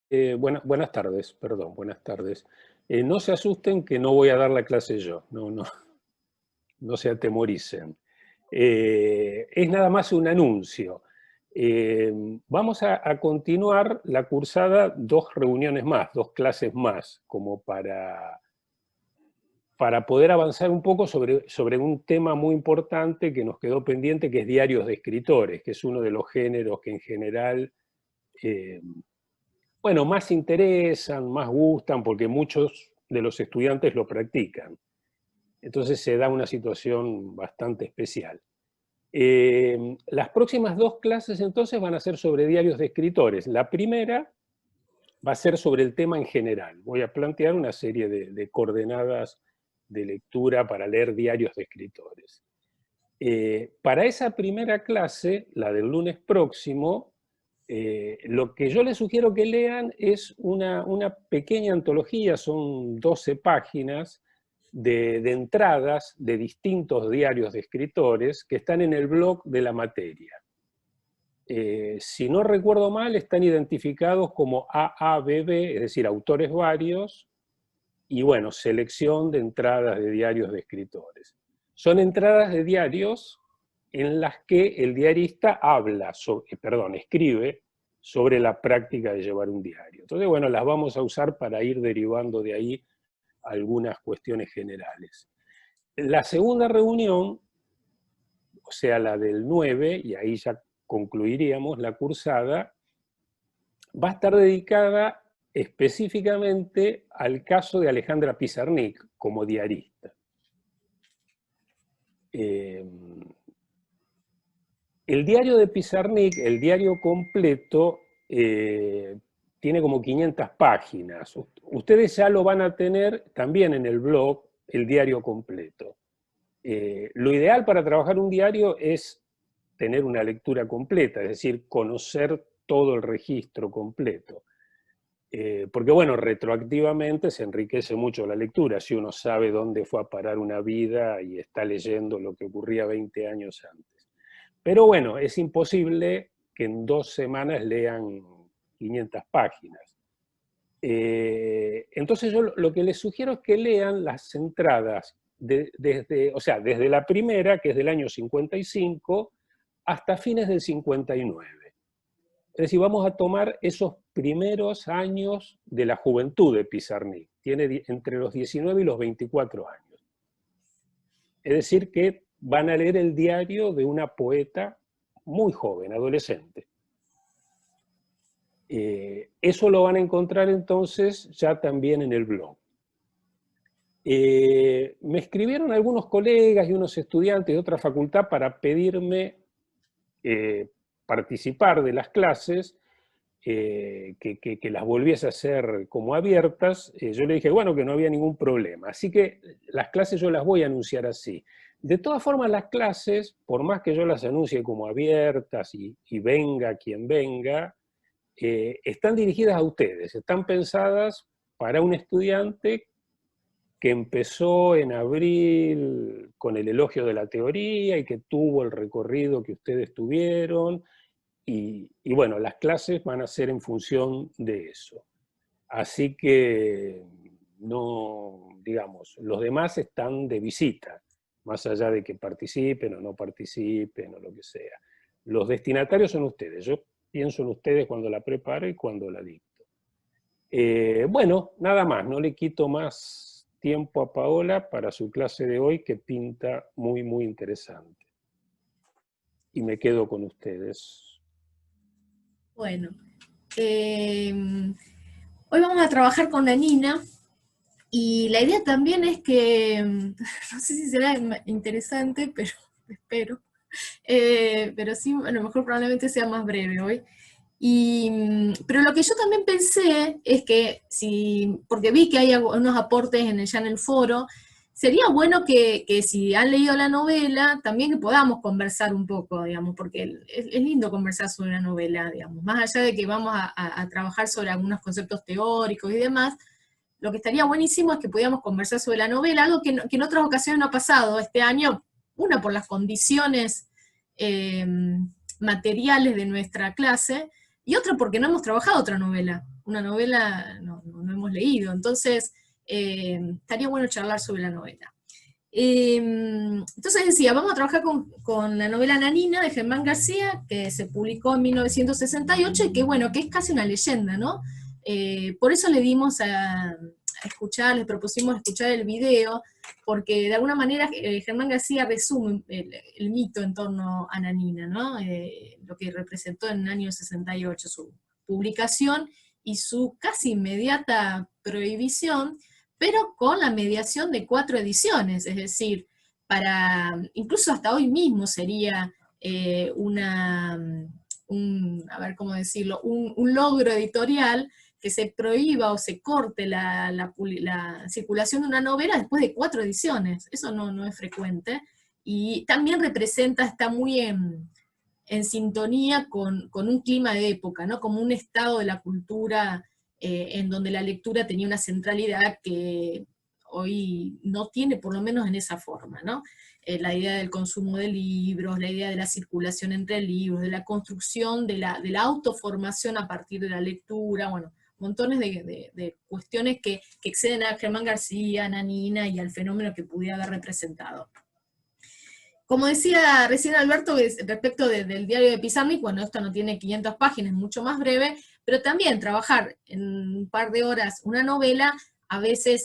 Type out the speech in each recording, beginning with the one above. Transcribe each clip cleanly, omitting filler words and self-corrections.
Buenas tardes, perdón, buenas tardes. No se asusten que no voy a dar la clase yo, no se atemoricen. Es nada más un anuncio. Vamos a continuar la cursada 2 reuniones más, 2 clases más, como para poder avanzar un poco sobre un tema muy importante que nos quedó pendiente, que es diarios de escritores, que es uno de los géneros que en general eh, bueno, más interesan, más gustan, porque muchos de los estudiantes lo practican. Entonces se da una situación bastante especial. Las próximas 2 clases entonces van a ser sobre diarios de escritores. La primera va a ser sobre el tema en general. Voy a plantear una serie de coordenadas de lectura para leer diarios de escritores. Para esa primera clase, la del lunes próximo, lo que yo les sugiero que lean es una pequeña antología, son 12 páginas de entradas de distintos diarios de escritores que están en el blog de la materia. Si no recuerdo mal, están identificados como AABB, es decir, autores varios, y bueno, selección de entradas de diarios de escritores. Son entradas de diarios en las que el diarista escribe sobre la práctica de llevar un diario. Entonces, bueno, las vamos a usar para ir derivando de ahí algunas cuestiones generales. La segunda reunión, o sea, la del 9, y ahí ya concluiríamos la cursada, va a estar dedicada específicamente al caso de Alejandra Pizarnik como diarista. El diario de Pizarnik, el diario completo, tiene como 500 páginas. Ustedes ya lo van a tener también en el blog, el diario completo. Lo ideal para trabajar un diario es tener una lectura completa, es decir, conocer todo el registro completo. Porque bueno, retroactivamente se enriquece mucho la lectura, si uno sabe dónde fue a parar una vida y está leyendo lo que ocurría 20 años antes. Pero bueno, es imposible que en 2 semanas lean 500 páginas. Entonces yo lo que les sugiero es que lean las entradas desde la primera, que es del año 55, hasta fines del 59. Es decir, vamos a tomar esos primeros años de la juventud de Pizarnik. Tiene entre los 19 y los 24 años. Es decir, que van a leer el diario de una poeta muy joven, adolescente. Eso lo van a encontrar entonces ya también en el blog. Me escribieron algunos colegas y unos estudiantes de otra facultad para pedirme participar de las clases, que las volviese a hacer como abiertas. Yo le dije, bueno, que no había ningún problema. Así que las clases yo las voy a anunciar así. De todas formas, las clases, por más que yo las anuncie como abiertas y venga quien venga, están dirigidas a ustedes, están pensadas para un estudiante que empezó en abril con el elogio de la teoría y que tuvo el recorrido que ustedes tuvieron, y bueno, las clases van a ser en función de eso. Así que, no, digamos, los demás están de visita, más allá de que participen o no participen o lo que sea. Los destinatarios son ustedes, yo pienso en ustedes cuando la preparo y cuando la dicto. Bueno, nada más, no le quito más tiempo a Paola para su clase de hoy, que pinta muy, muy interesante. Y me quedo con ustedes. Bueno, hoy vamos a trabajar con la Nina, y la idea también es que, no sé si será interesante, pero espero, pero sí, a lo mejor probablemente sea más breve hoy. Pero lo que yo también pensé es que, porque vi que hay unos aportes ya en el foro, sería bueno que si han leído la novela, también que podamos conversar un poco, digamos, porque es lindo conversar sobre una novela, digamos, más allá de que vamos a trabajar sobre algunos conceptos teóricos y demás. Lo que estaría buenísimo es que pudiéramos conversar sobre la novela, algo que en otras ocasiones no ha pasado este año, una por las condiciones materiales de nuestra clase, y otra porque no hemos trabajado otra novela. una novela no hemos leído, entonces estaría bueno charlar sobre la novela. Entonces decía, vamos a trabajar con la novela Nanina de Germán García, que se publicó en 1968, y que bueno, que es casi una leyenda, ¿no? Por eso le dimos a escuchar, les propusimos escuchar el video, porque de alguna manera Germán García resume el mito en torno a Nanina, ¿no? Lo que representó en el año 68 su publicación y su casi inmediata prohibición, pero con la mediación de 4 ediciones, es decir, incluso hasta hoy mismo sería a ver cómo decirlo, un logro editorial que se prohíba o se corte la circulación de una novela después de 4 ediciones. Eso no es frecuente, y también está muy en sintonía con un clima de época, ¿no? Como un estado de la cultura en donde la lectura tenía una centralidad que hoy no tiene, por lo menos en esa forma, ¿no? La idea del consumo de libros, la idea de la circulación entre libros, de la construcción, de la autoformación a partir de la lectura, bueno, montones de cuestiones que exceden a Germán García, a Nanina y al fenómeno que pudiera haber representado. Como decía recién Alberto, respecto del diario de Pizarnik, bueno, esto no tiene 500 páginas, es mucho más breve, pero también trabajar en un par de horas una novela, a veces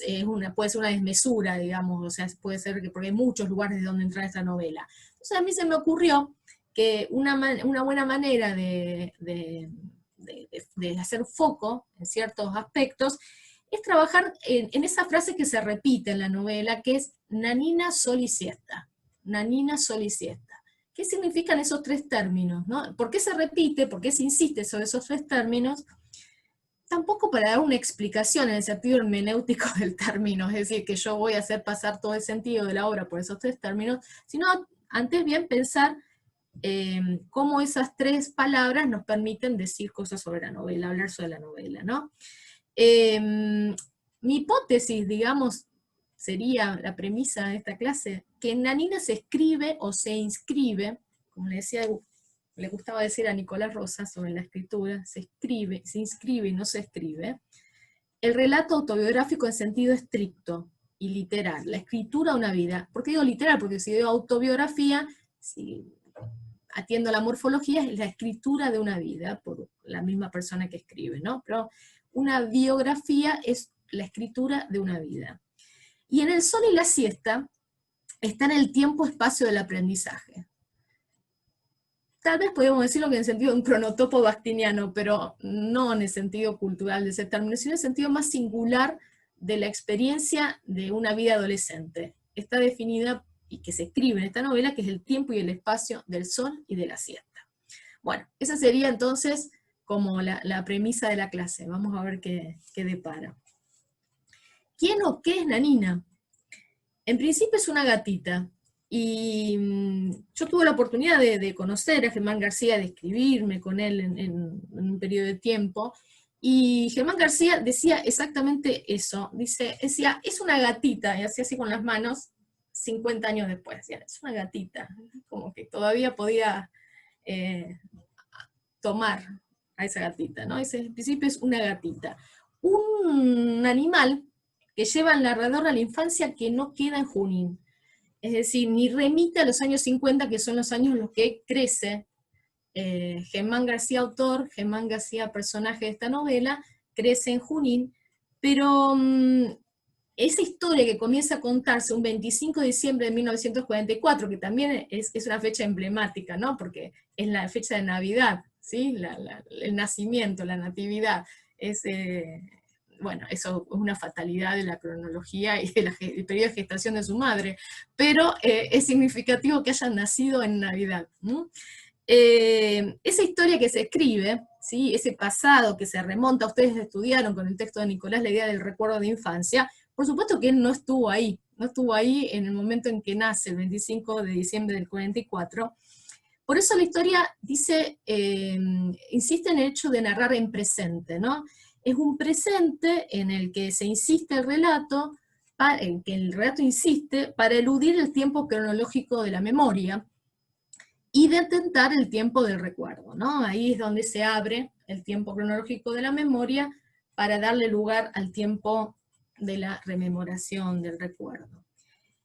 puede ser una desmesura, digamos, o sea, puede ser porque hay muchos lugares de donde entrar esta novela. Entonces a mí se me ocurrió que una buena manera de hacer foco en ciertos aspectos es trabajar en esa frase que se repite en la novela, que es Nanina, sol y siesta. Nanina, sol y siesta. ¿Qué significan esos 3 términos? ¿No? ¿Por qué se repite? ¿Por qué se insiste sobre esos 3 términos? Tampoco para dar una explicación en el sentido hermenéutico del término, es decir, que yo voy a hacer pasar todo el sentido de la obra por esos 3 términos, sino antes bien pensar cómo esas 3 palabras nos permiten decir cosas sobre la novela, hablar sobre la novela, ¿no? Mi hipótesis, digamos, sería la premisa de esta clase, que en Nanina se escribe o se inscribe, como le decía, le gustaba decir a Nicolás Rosa sobre la escritura, se inscribe y no se escribe, el relato autobiográfico en sentido estricto y literal, la escritura de una vida. ¿Por qué digo literal? Porque si digo autobiografía, si atiendo a la morfología, es la escritura de una vida, por la misma persona que escribe, ¿no? Pero una biografía es la escritura de una vida. Y en el sol y la siesta está en el tiempo-espacio del aprendizaje. Tal vez podríamos decirlo que en el sentido de un cronotopo bactiniano, pero no en el sentido cultural de ese término, sino en el sentido más singular de la experiencia de una vida adolescente. Está definida, y que se escribe en esta novela, que es el tiempo y el espacio del sol y de la siesta. Bueno, esa sería entonces como la premisa de la clase. Vamos a ver qué depara. ¿Quién o qué es Nanina? En principio es una gatita, y yo tuve la oportunidad de conocer a Germán García, de escribirme con él en un periodo de tiempo, y Germán García decía exactamente eso, decía, es una gatita, y hacía así con las manos, 50 años después, decía, es una gatita, como que todavía podía tomar a esa gatita, ¿no? En principio es una gatita. Un animal que lleva al narrador a la infancia que no queda en Junín. Es decir, ni remite a los años 50, que son los años en los que crece Germán García, autor, Germán García, personaje de esta novela, crece en Junín, pero esa historia que comienza a contarse un 25 de diciembre de 1944, que también es una fecha emblemática, ¿no? Porque es la fecha de Navidad, ¿sí? El nacimiento, la natividad, bueno, eso es una fatalidad de la cronología y del periodo de gestación de su madre, pero es significativo que hayan nacido en Navidad. Esa historia que se escribe, ¿sí? Ese pasado que se remonta, ustedes estudiaron con el texto de Nicolás la idea del recuerdo de infancia, por supuesto que él no estuvo ahí en el momento en que nace, el 25 de diciembre del 44, por eso la historia dice, insiste en el hecho de narrar en presente, ¿no? Es un presente en el que se insiste el relato, en que el relato insiste para eludir el tiempo cronológico de la memoria y detentar el tiempo del recuerdo, ¿no? Ahí es donde se abre el tiempo cronológico de la memoria para darle lugar al tiempo de la rememoración, del recuerdo.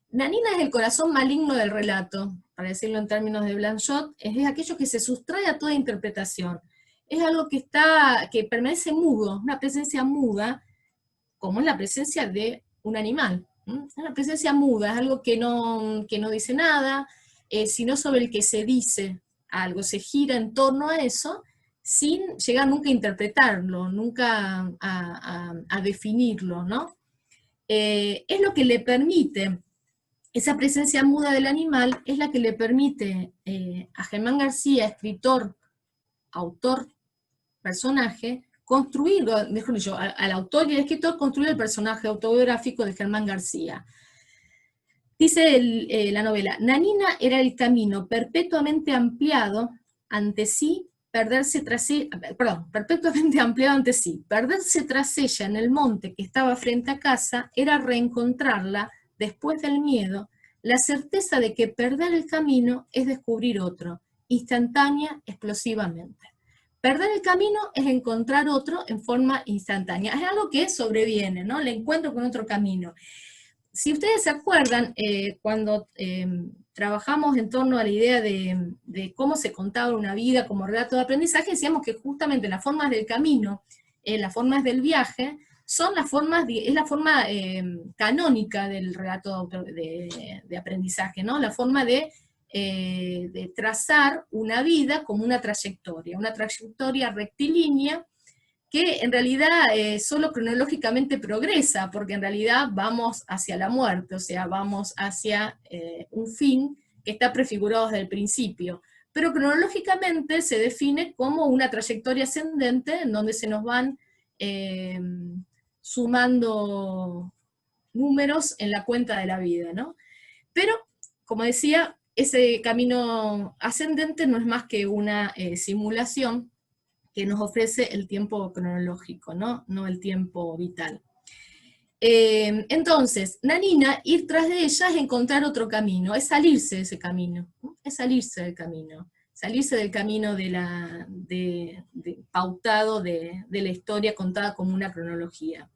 Nanina es el corazón maligno del relato, para decirlo en términos de Blanchot, es aquello que se sustrae a toda interpretación. Es algo que permanece mudo, una presencia muda, como es la presencia de un animal. Es una presencia muda, es algo que no dice nada, sino sobre el que se dice algo, se gira en torno a eso, sin llegar nunca a interpretarlo, nunca a definirlo, ¿no? Es lo que le permite, esa presencia muda del animal, es la que le permite a Germán García, escritor, autor, personaje, construir, mejor dicho, al autor y al escritor, construir el personaje autobiográfico de Germán García. Dice la novela, Nanina era el camino perpetuamente ampliado ante sí, perpetuamente ampliado ante sí. Perderse tras ella en el monte que estaba frente a casa era reencontrarla, después del miedo, la certeza de que perder el camino es descubrir otro, instantánea, explosivamente. Perder el camino es encontrar otro en forma instantánea. Es algo que sobreviene, ¿no? El encuentro con otro camino. Si ustedes se acuerdan, cuando trabajamos en torno a la idea de cómo se contaba una vida como relato de aprendizaje, decíamos que justamente las formas del camino, las formas del viaje, son las formas, es la forma canónica del relato de aprendizaje, ¿no? La forma de trazar una vida como una trayectoria rectilínea, que en realidad solo cronológicamente progresa, porque en realidad vamos hacia la muerte, o sea, vamos hacia un fin que está prefigurado desde el principio. Pero cronológicamente se define como una trayectoria ascendente en donde se nos van sumando números en la cuenta de la vida, ¿no? Pero, como decía, ese camino ascendente no es más que una simulación que nos ofrece el tiempo cronológico, no el tiempo vital. Entonces, Nanina, ir tras de ella es encontrar otro camino, es salirse de ese camino, ¿no? Es salirse del camino pautado de la historia contada como una cronología.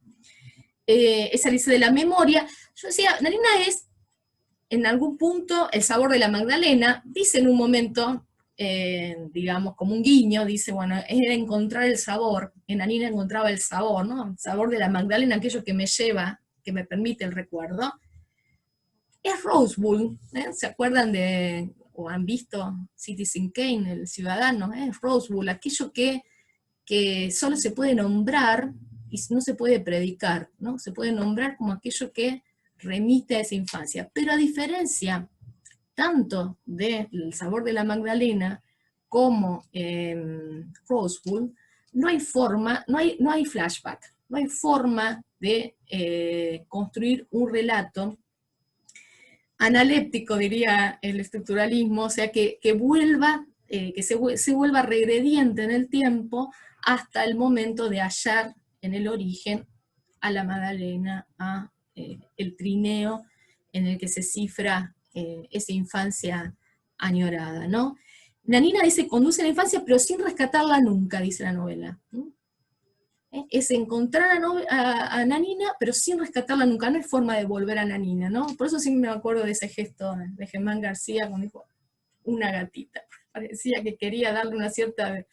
Es salirse de la memoria. Yo decía, Nanina es, en algún punto, el sabor de la Magdalena, dice en un momento, digamos, como un guiño, dice, bueno, era encontrar el sabor, en Nanina encontraba el sabor, ¿no? El sabor de la Magdalena, aquello que me lleva, que me permite el recuerdo. Es Roswell, ¿se acuerdan o han visto Citizen Kane, el ciudadano? Es Roswell, aquello que solo se puede nombrar y no se puede predicar, ¿no? Se puede nombrar como aquello que remite a esa infancia, pero a diferencia tanto del sabor de la Magdalena como Roswell, no hay forma, no hay flashback, no hay forma de construir un relato analéptico, diría el estructuralismo, o sea, que vuelva, que se vuelva regrediente en el tiempo hasta el momento de hallar en el origen a la Magdalena, a el trineo en el que se cifra esa infancia añorada, ¿no? Nanina dice, conduce a la infancia, pero sin rescatarla nunca, dice la novela. Es encontrar a Nanina, pero sin rescatarla nunca, no hay forma de volver a Nanina, ¿no? Por eso sí me acuerdo de ese gesto de Germán García cuando dijo, una gatita. Parecía que quería darle una cierta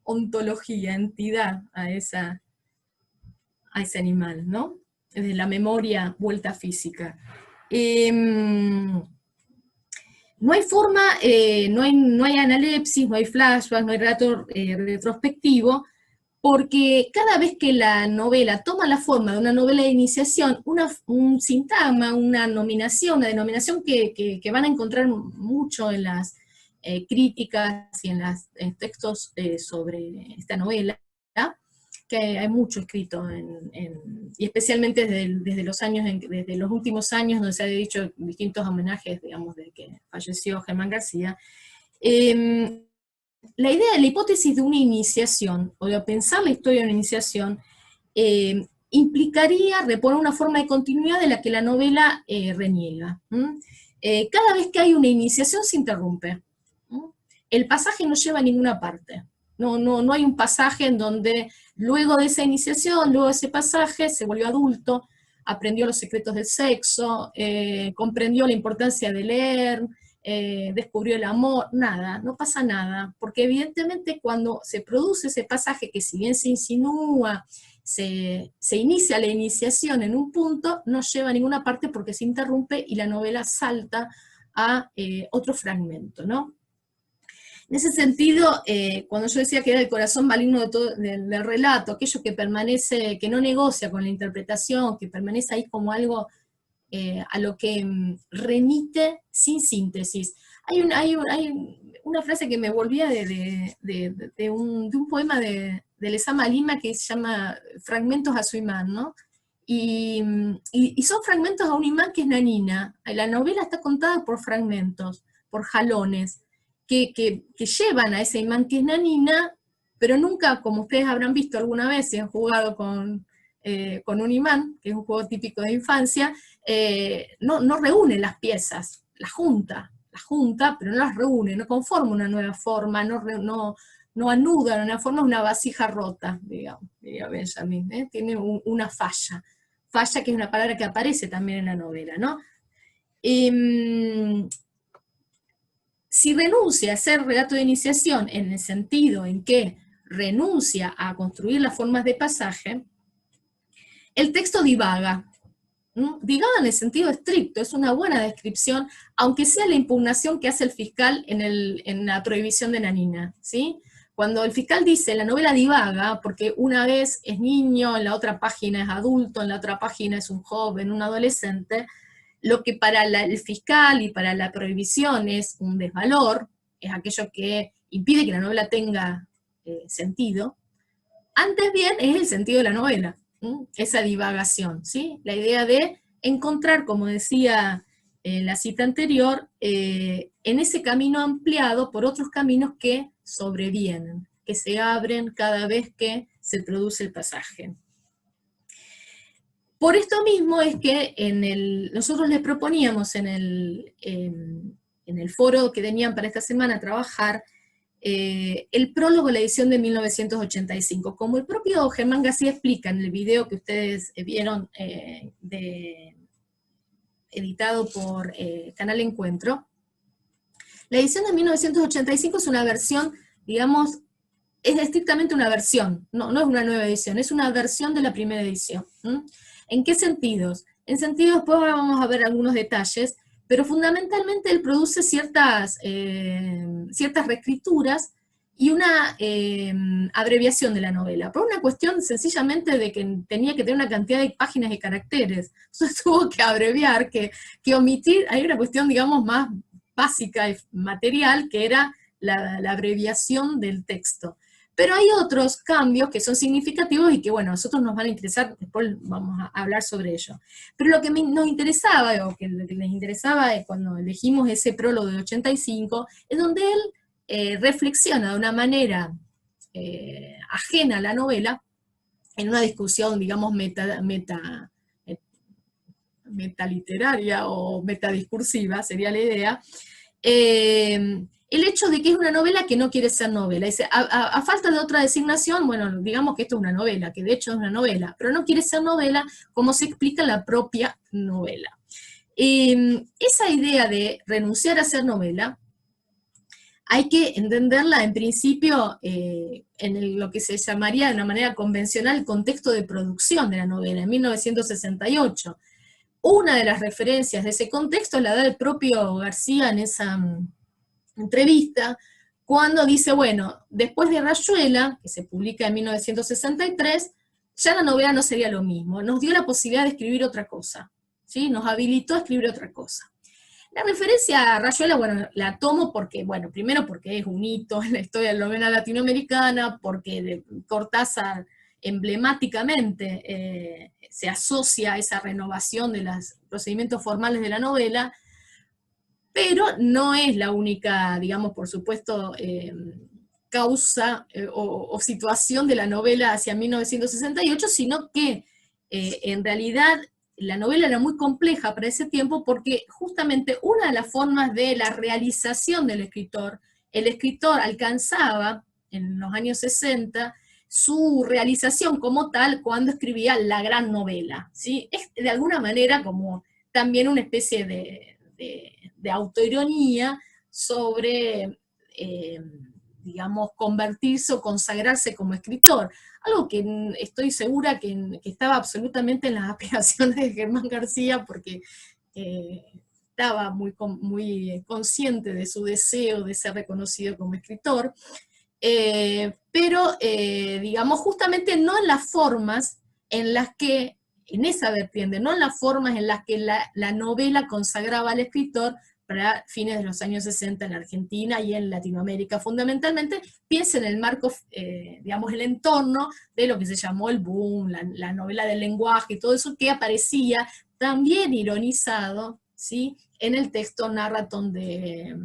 ontología, entidad a ese animal, ¿no? Desde la memoria vuelta física. No hay forma, no hay analepsis, no hay flashback, no hay relato retrospectivo, porque cada vez que la novela toma la forma de una novela de iniciación, un sintagma, una denominación que van a encontrar mucho en las críticas y en los textos sobre esta novela, que hay mucho escrito, y especialmente desde los últimos años, donde se han dicho distintos homenajes, digamos, de que falleció Germán García. La idea de la hipótesis de una iniciación, o de pensar la historia de una iniciación, implicaría reponer una forma de continuidad de la que la novela reniega. Cada vez que hay una iniciación se interrumpe. El pasaje no lleva a ninguna parte. No hay un pasaje en donde luego de esa iniciación, luego de ese pasaje, se volvió adulto, aprendió los secretos del sexo, comprendió la importancia de leer, descubrió el amor, nada, no pasa nada, porque evidentemente cuando se produce ese pasaje que si bien se insinúa, se inicia la iniciación en un punto, no lleva a ninguna parte porque se interrumpe y la novela salta a otro fragmento, ¿no? En ese sentido, cuando yo decía que era el corazón maligno del relato, aquello que permanece, que no negocia con la interpretación, que permanece ahí como algo a lo que remite sin síntesis. Hay una frase que me volvía de un poema de Lezama Lima que se llama Fragmentos a su imán, ¿no? Y son fragmentos a un imán que es Nanina. La novela está contada por fragmentos, por jalones, que llevan a ese imán que es Nanina, pero nunca, como ustedes habrán visto alguna vez, si han jugado con un imán, que es un juego típico de infancia, no reúne las piezas, las junta, pero no las reúne, no conforma una nueva forma, no anuda una forma, una vasija rota, digamos, diría Benjamin, tiene una falla que es una palabra que aparece también en la novela, ¿no? Si renuncia a ser relato de iniciación en el sentido en que renuncia a construir las formas de pasaje, el texto divaga. Divaga en el sentido estricto, es una buena descripción, aunque sea la impugnación que hace el fiscal en la prohibición de Nanina, ¿sí? Cuando el fiscal dice, la novela divaga, porque una vez es niño, en la otra página es adulto, en la otra página es un joven, un adolescente, lo que para el fiscal y para la prohibición es un desvalor, es aquello que impide que la novela tenga sentido, antes bien es el sentido de la novela, esa divagación, ¿sí? La idea de encontrar, como decía en la cita anterior, en ese camino ampliado por otros caminos que sobrevienen, que se abren cada vez que se produce el pasaje. Por esto mismo es que nosotros les proponíamos en el foro que tenían para esta semana trabajar el prólogo de la edición de 1985. Como el propio Germán García explica en el video que ustedes vieron editado por Canal Encuentro, la edición de 1985 es una versión, digamos, es estrictamente una versión, no es una nueva edición, es una versión de la primera edición. ¿En qué sentidos? En sentido, después ahora vamos a ver algunos detalles, pero fundamentalmente él produce ciertas reescrituras y una abreviación de la novela, por una cuestión sencillamente de que tenía que tener una cantidad de páginas y caracteres, entonces tuvo que abreviar, que omitir, hay una cuestión, digamos, más básica y material, que era la abreviación del texto. Pero hay otros cambios que son significativos y que, bueno, a nosotros nos van a interesar, después vamos a hablar sobre ello. Pero lo que nos interesaba, o que les interesaba cuando elegimos ese prólogo de 85, es donde él reflexiona de una manera ajena a la novela, en una discusión, digamos, metaliteraria o metadiscursiva, sería la idea, el hecho de que es una novela que no quiere ser novela. Dice, a falta de otra designación, bueno, digamos que esto es una novela, que de hecho es una novela, pero no quiere ser novela como se explica en la propia novela. Esa idea de renunciar a ser novela, hay que entenderla en principio en lo que se llamaría de una manera convencional el contexto de producción de la novela, en 1968. Una de las referencias de ese contexto la da el propio García en esa entrevista, cuando dice, bueno, después de Rayuela, que se publica en 1963, ya la novela no sería lo mismo, nos dio la posibilidad de escribir otra cosa, ¿sí? Nos habilitó a escribir otra cosa. La referencia a Rayuela, bueno, la tomo porque, bueno, primero porque es un hito en la historia de la novela latinoamericana, porque Cortázar emblemáticamente se asocia a esa renovación de los procedimientos formales de la novela, pero no es la única, digamos, por supuesto, causa o situación de la novela hacia 1968, sino que en realidad la novela era muy compleja para ese tiempo porque justamente una de las formas de la realización del escritor, el escritor alcanzaba en los años 60, su realización como tal cuando escribía la gran novela, ¿sí? Es de alguna manera como también una especie de autoironía sobre, digamos, convertirse o consagrarse como escritor, algo que estoy segura que estaba absolutamente en las aspiraciones de Germán García, porque estaba muy consciente de su deseo de ser reconocido como escritor, pero digamos justamente no en las formas en las que, en esa vertiente, no en las formas en las que la novela consagraba al escritor para fines de los años 60 en Argentina y en Latinoamérica fundamentalmente. Piensa en el marco, digamos, el entorno de lo que se llamó el boom, la novela del lenguaje y todo eso que aparecía también ironizado, ¿sí?, en el texto Narraton de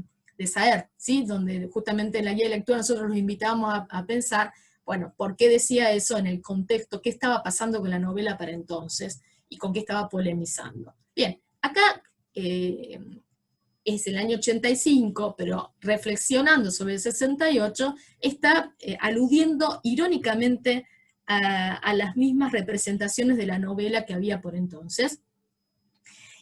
Saer, ¿sí?, donde justamente en la guía de lectura nosotros los invitábamos a pensar, bueno, ¿por qué decía eso en el contexto? ¿Qué estaba pasando con la novela para entonces? ¿Y con qué estaba polemizando? Bien, acá es el año 85, pero reflexionando sobre el 68, está aludiendo irónicamente a las mismas representaciones de la novela que había por entonces.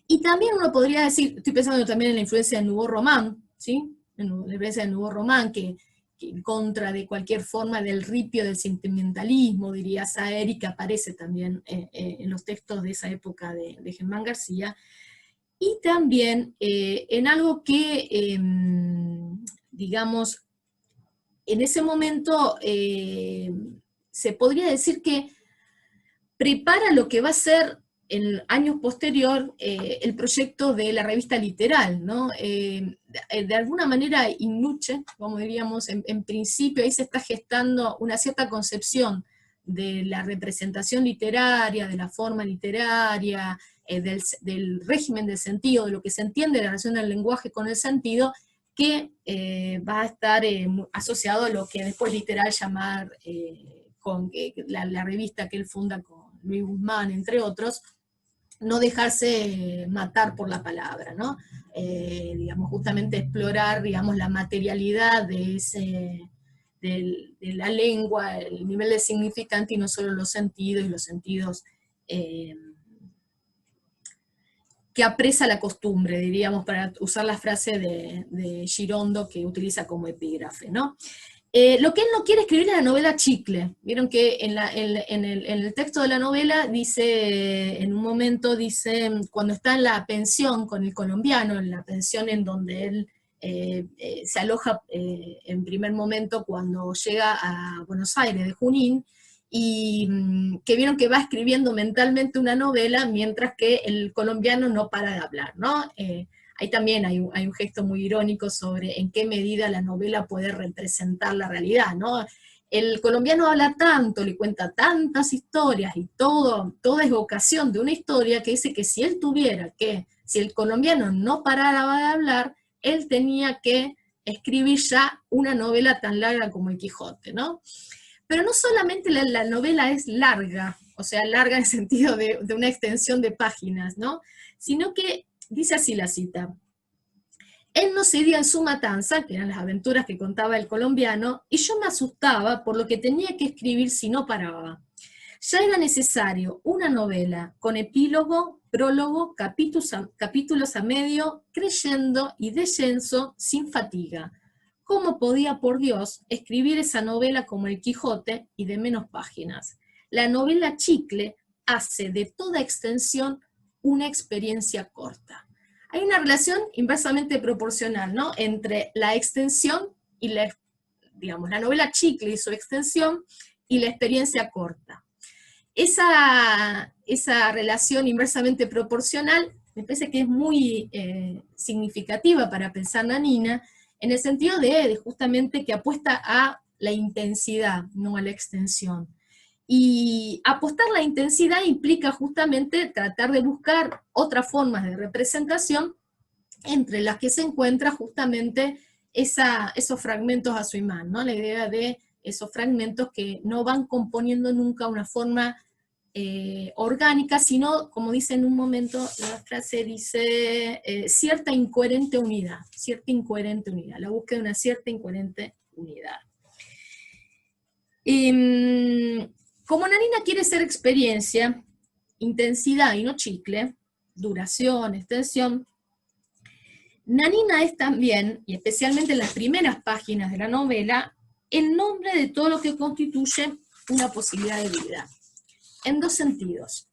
Y también uno podría decir, estoy pensando también en la influencia del Nouveau Roman, ¿sí? En la influencia del Nouveau Roman, que en contra de cualquier forma del ripio del sentimentalismo, diría Saer, y que aparece también en los textos de esa época de Germán García, y también en algo que, digamos, en ese momento se podría decir que prepara lo que va a ser en años posterior el proyecto de la revista Literal, ¿no? De alguna manera, in nuce, como diríamos, en principio ahí se está gestando una cierta concepción de la representación literaria, de la forma literaria, del régimen del sentido, de lo que se entiende de la relación del lenguaje con el sentido, que va a estar asociado a lo que después Literal llamar, con la revista que él funda con Luis Guzmán, entre otros, no dejarse matar por la palabra, ¿no? Digamos, justamente explorar, digamos, la materialidad de la lengua, el nivel de significante y no solo los sentidos, y los sentidos que apresa la costumbre, diríamos, para usar la frase de Girondo que utiliza como epígrafe, ¿no? Lo que él no quiere escribir es la novela chicle. Vieron que en el texto de la novela dice, en un momento dice, cuando está en la pensión con el colombiano, en la pensión en donde él se aloja en primer momento cuando llega a Buenos Aires de Junín, y que vieron que va escribiendo mentalmente una novela mientras que el colombiano no para de hablar, ¿no? Ahí también hay un gesto muy irónico sobre en qué medida la novela puede representar la realidad, ¿no? El colombiano habla tanto, le cuenta tantas historias y toda evocación de una historia que dice que si el colombiano no paraba de hablar, él tenía que escribir ya una novela tan larga como el Quijote, ¿no? Pero no solamente la novela es larga, o sea, larga en el sentido de una extensión de páginas, ¿no? Sino que dice así la cita: él no cedía en su matanza, que eran las aventuras que contaba el colombiano, y yo me asustaba por lo que tenía que escribir si no paraba. Ya era necesario una novela con epílogo, prólogo, capítulos a medio, creyendo y descenso sin fatiga. ¿Cómo podía, por Dios, escribir esa novela como el Quijote y de menos páginas? La novela chicle hace de toda extensión una experiencia corta. Hay una relación inversamente proporcional, ¿no?, entre la extensión y la novela chicle y su extensión y la experiencia corta. Esa relación inversamente proporcional me parece que es muy significativa para pensar Nanina, en el sentido de justamente que apuesta a la intensidad, no a la extensión. Y apostar la intensidad implica justamente tratar de buscar otras formas de representación, entre las que se encuentra justamente esos fragmentos a su imán, ¿no? La idea de esos fragmentos que no van componiendo nunca una forma orgánica, sino, como dice en un momento, la frase dice cierta incoherente unidad, la búsqueda de una cierta incoherente unidad. Como Nanina quiere ser experiencia, intensidad y no chicle, duración, extensión, Nanina es también, y especialmente en las primeras páginas de la novela, el nombre de todo lo que constituye una posibilidad de vida, en dos sentidos.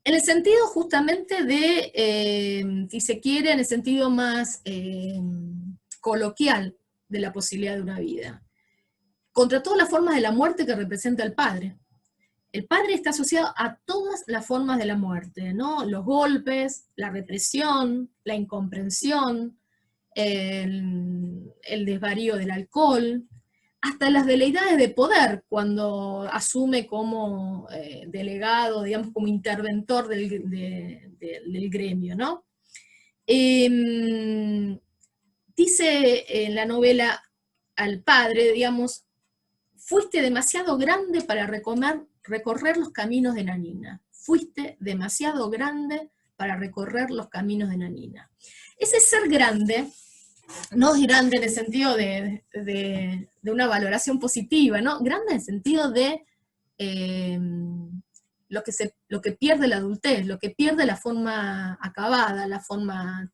En el sentido justamente de, si se quiere, en el sentido más coloquial de la posibilidad de una vida. Contra todas las formas de la muerte que representa el padre. El padre está asociado a todas las formas de la muerte, ¿no? Los golpes, la represión, la incomprensión, el desvarío del alcohol, hasta las veleidades de poder, cuando asume como delegado, digamos, como interventor del gremio, ¿no? Dice en la novela al padre, digamos, fuiste demasiado grande para recorrer los caminos de Nanina. Fuiste demasiado grande para recorrer los caminos de Nanina. Ese ser grande no es grande en el sentido de una valoración positiva, ¿no? Grande en el sentido de lo que pierde la adultez, lo que pierde la forma acabada, la forma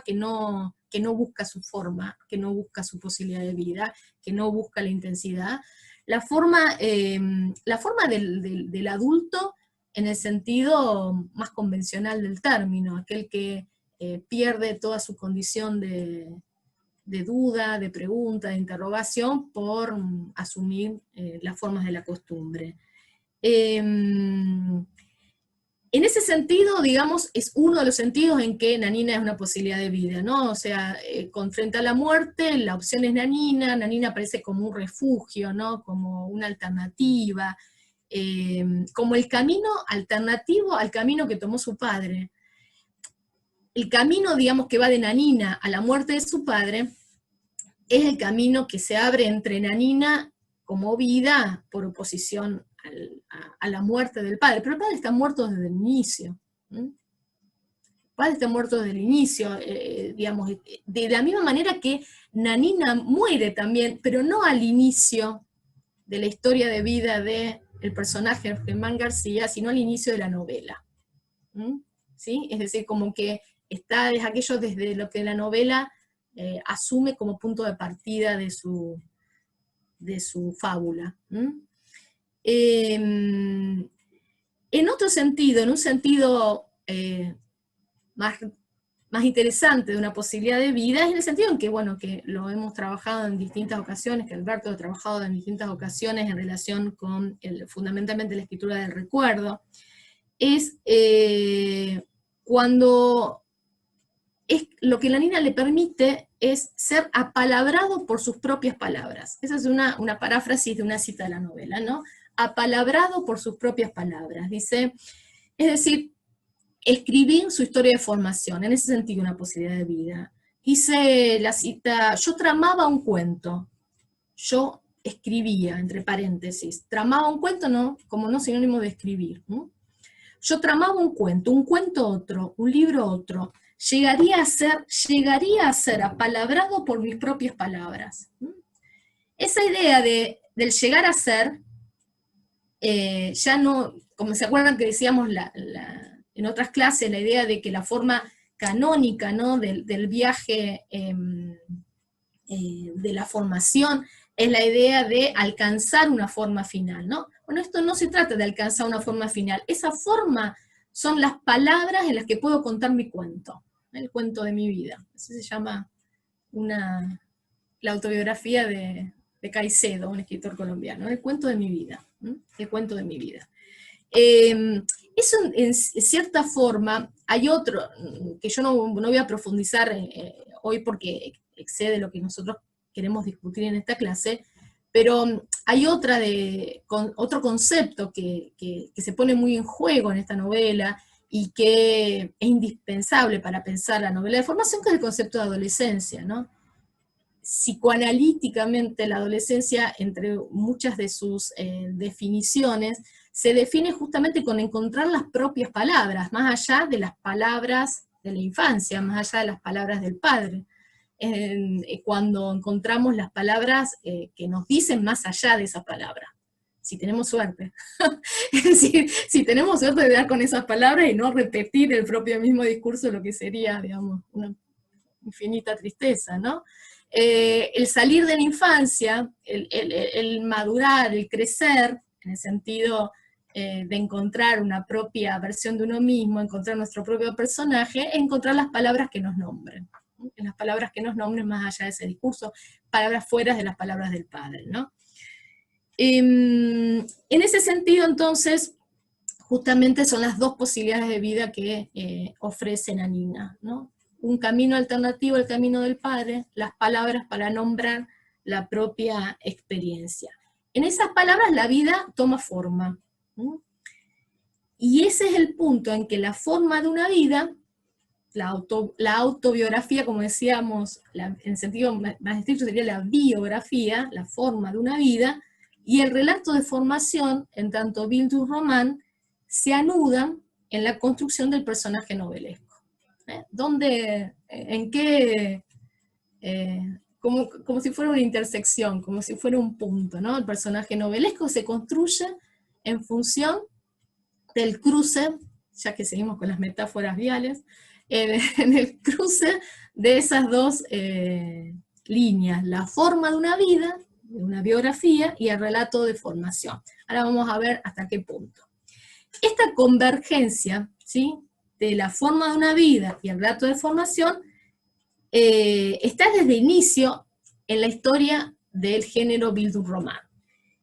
que no busca su forma, que no busca su posibilidad de vida, que no busca la intensidad, la forma del adulto en el sentido más convencional del término, aquel que pierde toda su condición de duda, de pregunta, de interrogación por asumir las formas de la costumbre. En ese sentido, digamos, es uno de los sentidos en que Nanina es una posibilidad de vida, ¿no? O sea, frente a la muerte, la opción es Nanina, Nanina aparece como un refugio, ¿no? Como una alternativa, como el camino alternativo al camino que tomó su padre. El camino, digamos, que va de Nanina a la muerte de su padre, es el camino que se abre entre Nanina como vida por oposición a la muerte del padre. Pero el padre está muerto desde el inicio. El padre está muerto desde el inicio, digamos, de la misma manera que Nanina muere también, pero no al inicio de la historia de vida del personaje Germán García, sino al inicio de la novela. ¿Sí? Es decir, como que está es aquello desde lo que la novela asume como punto de partida de su fábula. En otro sentido, en un sentido más interesante de una posibilidad de vida, es en el sentido en que, bueno, que lo hemos trabajado en distintas ocasiones, que Alberto ha trabajado en distintas ocasiones en relación con fundamentalmente la escritura del recuerdo, es cuando lo que la Nanina le permite es ser apalabrado por sus propias palabras. Esa es una paráfrasis de una cita de la novela, ¿no? Apalabrado por sus propias palabras. Dice, es decir, escribí su historia de formación, en ese sentido una posibilidad de vida. Dice la cita, yo tramaba un cuento, yo escribía, entre paréntesis, tramaba un cuento, no, como no sinónimo de escribir, ¿no? Yo tramaba un cuento otro, un libro otro, llegaría a ser apalabrado por mis propias palabras. Esa idea del llegar a ser, ya no, como se acuerdan que decíamos en otras clases, la idea de que la forma canónica, ¿no? del viaje de la formación es la idea de alcanzar una forma final, ¿no? Bueno, esto no se trata de alcanzar una forma final, esa forma son las palabras en las que puedo contar mi cuento, el cuento de mi vida. Eso se llama la autobiografía de Caicedo, un escritor colombiano, el cuento de mi vida, el cuento de mi vida. Eso en cierta forma, hay otro, que yo no voy a profundizar hoy porque excede lo que nosotros queremos discutir en esta clase, pero hay otro concepto que se pone muy en juego en esta novela y que es indispensable para pensar la novela de formación, que es el concepto de adolescencia, ¿no? Psicoanalíticamente la adolescencia, entre muchas de sus definiciones, se define justamente con encontrar las propias palabras, más allá de las palabras de la infancia, más allá de las palabras del padre. cuando encontramos las palabras que nos dicen más allá de esa palabra. Si tenemos suerte. Es decir, si tenemos suerte de dar con esas palabras y no repetir el propio mismo discurso, lo que sería, digamos, una infinita tristeza, ¿no? El salir de la infancia, el madurar, el crecer, en el sentido de encontrar una propia versión de uno mismo, encontrar nuestro propio personaje, encontrar las palabras que nos nombren. Las palabras que nos nombren más allá de ese discurso, palabras fuera de las palabras del padre, ¿no? En ese sentido, entonces, justamente son las dos posibilidades de vida que ofrecen a Nina, ¿no? Un camino alternativo al camino del padre, las palabras para nombrar la propia experiencia. En esas palabras la vida toma forma, ¿no? Y ese es el punto en que la forma de una vida, la autobiografía, como decíamos, en sentido más estricto sería la biografía, la forma de una vida, y el relato de formación, en tanto Bildungsroman, se anudan en la construcción del personaje novelesco. ¿Dónde, en qué, como si fuera una intersección, como si fuera un punto, ¿no? El personaje novelesco se construye en función del cruce, ya que seguimos con las metáforas viales, en el cruce de esas dos líneas, la forma de una vida, de una biografía, y el relato de formación. Ahora vamos a ver hasta qué punto. Esta convergencia, ¿sí?, de la forma de una vida y el relato de formación está desde inicio en la historia del género Bildungsroman.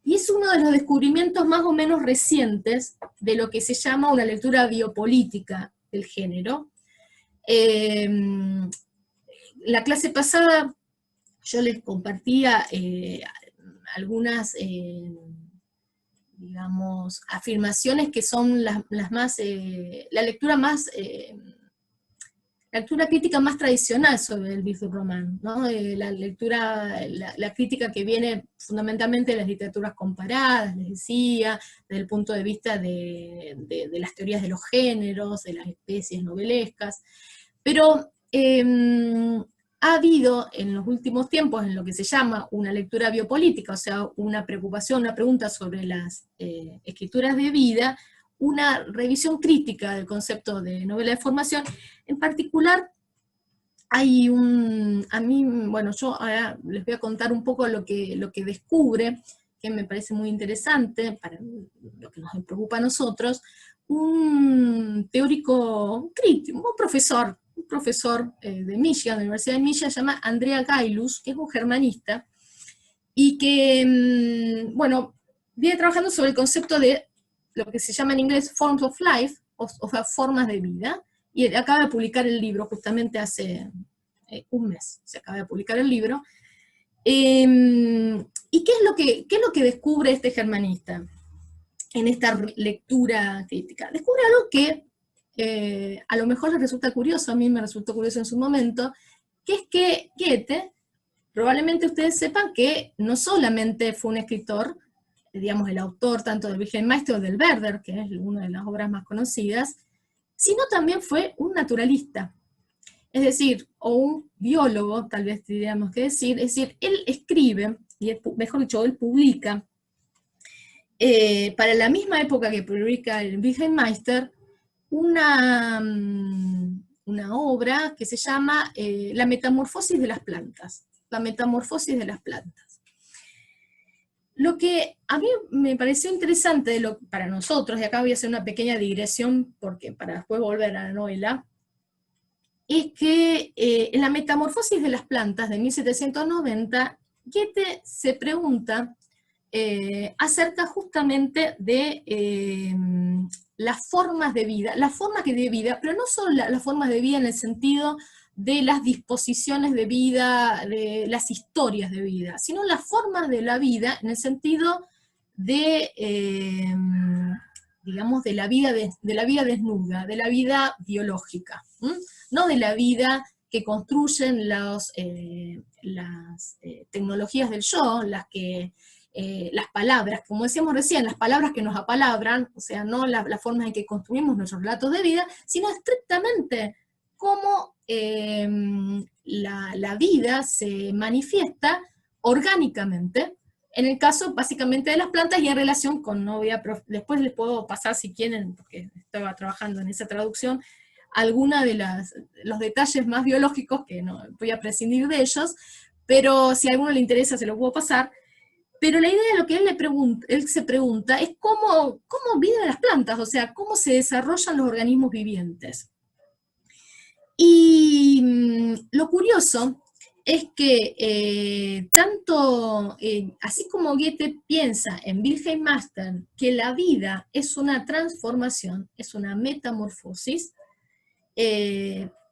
Y es uno de los descubrimientos más o menos recientes de lo que se llama una lectura biopolítica del género. La clase pasada yo les compartía algunas, digamos, afirmaciones que son las más, la lectura crítica más tradicional sobre el Bildungsroman, ¿no? La crítica que viene fundamentalmente de las literaturas comparadas, les decía, desde el punto de vista de las teorías de los géneros, de las especies novelescas, pero ha habido en los últimos tiempos en lo que se llama una lectura biopolítica, o sea, una preocupación, una pregunta sobre las escrituras de vida, una revisión crítica del concepto de novela de formación. En particular, hay yo ahora les voy a contar un poco lo que descubre, que me parece muy interesante, para lo que nos preocupa a nosotros, un teórico, un crítico, un profesor de Michigan, de la Universidad de Michigan, se llama Andrea Gailus, que es un germanista, y que, viene trabajando sobre el concepto de lo que se llama en inglés forms of life, o sea, formas de vida, y acaba de publicar el libro, justamente hace un mes se acaba de publicar el libro. ¿Y qué es lo que descubre este germanista en esta lectura crítica? Descubre algo que a lo mejor les resulta curioso, a mí me resultó curioso en su momento, que es que Goethe, probablemente ustedes sepan que no solamente fue un escritor, digamos el autor tanto del Wilhelm Meister o del Werther, que es una de las obras más conocidas, sino también fue un naturalista, es decir, o un biólogo, tal vez tendríamos que decir, es decir, él escribe, y mejor dicho, él publica, para la misma época que publica el Wilhelm Meister, una obra que se llama La metamorfosis de las plantas. La metamorfosis de las plantas. Lo que a mí me pareció interesante para nosotros, y acá voy a hacer una pequeña digresión para después volver a la novela, es que en La metamorfosis de las plantas de 1790, Goethe se pregunta acerca justamente de las formas de vida, pero no solo las formas de vida en el sentido de las disposiciones de vida, de las historias de vida, sino las formas de la vida en el sentido de, digamos, de la vida desnuda, de la vida biológica, no de la vida que construyen las tecnologías del yo, las palabras, como decíamos recién, las palabras que nos apalabran, o sea, no las formas en que construimos nuestros relatos de vida, sino estrictamente como la vida se manifiesta orgánicamente, en el caso básicamente de las plantas y en relación con, después les puedo pasar si quieren, porque estaba trabajando en esa traducción, alguna de los detalles más biológicos, que no voy a prescindir de ellos, pero si a alguno le interesa se lo puedo pasar. Pero la idea de lo que él se pregunta es cómo viven las plantas, o sea, cómo se desarrollan los organismos vivientes. Y lo curioso es que así como Goethe piensa en Wilhelm Meister que la vida es una transformación, es una metamorfosis,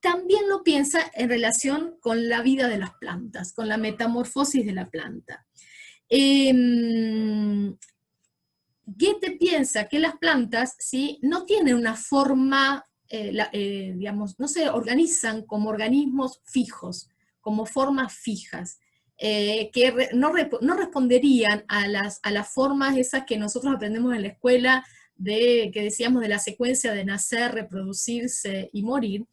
también lo piensa en relación con la vida de las plantas, con la metamorfosis de la planta. Goethe piensa que las plantas, ¿sí?, no tienen una forma, digamos, no se organizan como organismos fijos, como formas fijas, que no responderían a las formas esas que nosotros aprendemos en la escuela, que decíamos de la secuencia de nacer, reproducirse y morir,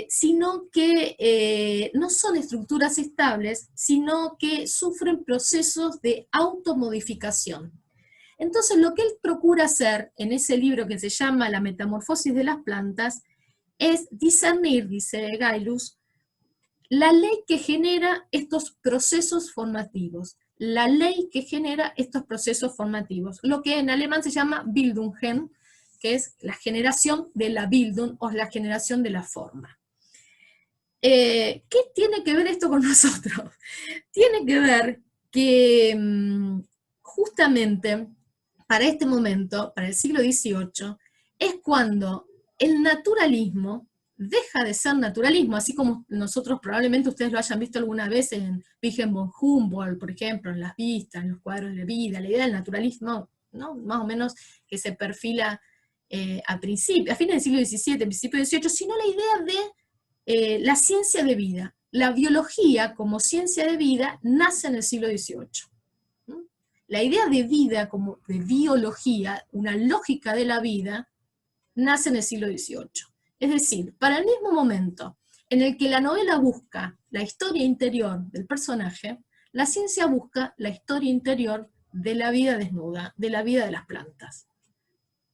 sino que no son estructuras estables, sino que sufren procesos de automodificación. Entonces lo que él procura hacer en ese libro que se llama La metamorfosis de las plantas es discernir, dice Gaius, la ley que genera estos procesos formativos, la ley que genera estos procesos formativos, lo que en alemán se llama Bildungen, que es la generación de la Bildung o la generación de la forma. ¿Qué tiene que ver esto con nosotros? Tiene que ver que justamente para este momento, para el siglo XVIII, es cuando el naturalismo deja de ser naturalismo, así como nosotros probablemente ustedes lo hayan visto alguna vez en Wilhelm von Humboldt, por ejemplo, en las vistas, en los cuadros de vida, la idea del naturalismo, ¿no?, más o menos que se perfila a fines del siglo XVII, principio del XVIII, sino la idea de la ciencia de vida. La biología como ciencia de vida nace en el siglo XVIII. La idea de vida como de biología, una lógica de la vida, nace en el siglo XVIII. Es decir, para el mismo momento en el que la novela busca la historia interior del personaje, la ciencia busca la historia interior de la vida desnuda, de la vida de las plantas.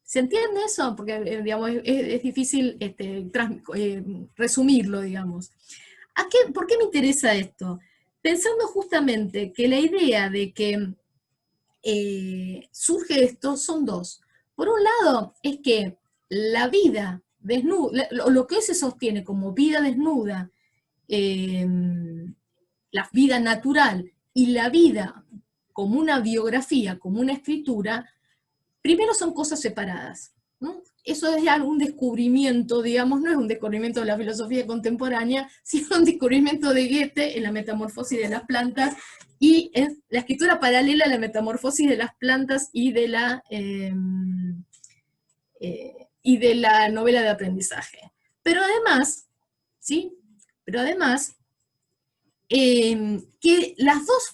¿Se entiende eso? Porque digamos, es difícil resumirlo, digamos. ¿Por qué me interesa esto? Pensando justamente que la idea de que surge esto son dos. Por un lado, es que la vida desnuda, lo que se sostiene como vida desnuda, la vida natural y la vida como una biografía, como una escritura, primero son cosas separadas, ¿no? Eso es algún descubrimiento, digamos, no es un descubrimiento de la filosofía contemporánea, sino un descubrimiento de Goethe en la metamorfosis de las plantas, y en la escritura paralela a la metamorfosis de las plantas y de la novela de aprendizaje. Pero además, ¿sí? Pero además, que las dos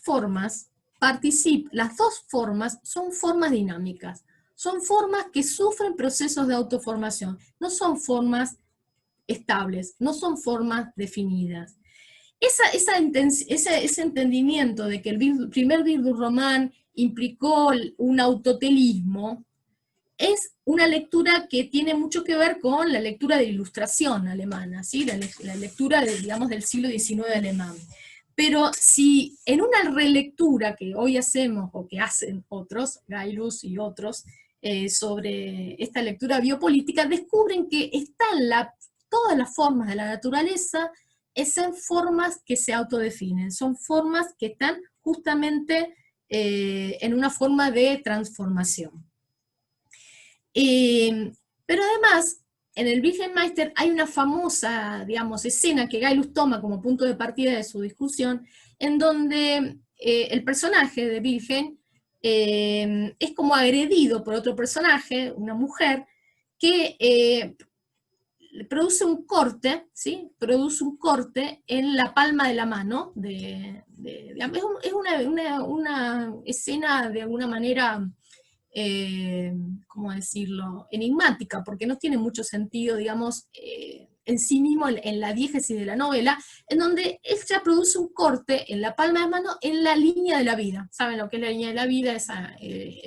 formas son formas dinámicas, son formas que sufren procesos de autoformación, no son formas estables, no son formas definidas. Ese entendimiento de que el primer Bildungsroman implicó un autotelismo es una lectura que tiene mucho que ver con la lectura de Ilustración alemana, ¿sí? la lectura digamos, del siglo XIX alemán. Pero si en una relectura que hoy hacemos, o que hacen otros, Gaius y otros, sobre esta lectura biopolítica, descubren que todas las formas de la naturaleza son formas que se autodefinen, son formas que están justamente en una forma de transformación. Pero además, en el Wilhelm Meister hay una famosa, digamos, escena que Gaius toma como punto de partida de su discusión, en donde el personaje de Wilhelm es como agredido por otro personaje, una mujer, que produce un corte, ¿sí? Produce un corte en la palma de la mano, es una escena de alguna manera, ¿cómo decirlo?, enigmática, porque no tiene mucho sentido, digamos, en sí mismo, en la diégesis de la novela, en donde él ya produce un corte en la palma de mano en la línea de la vida. ¿Saben lo que es la línea de la vida? Esa,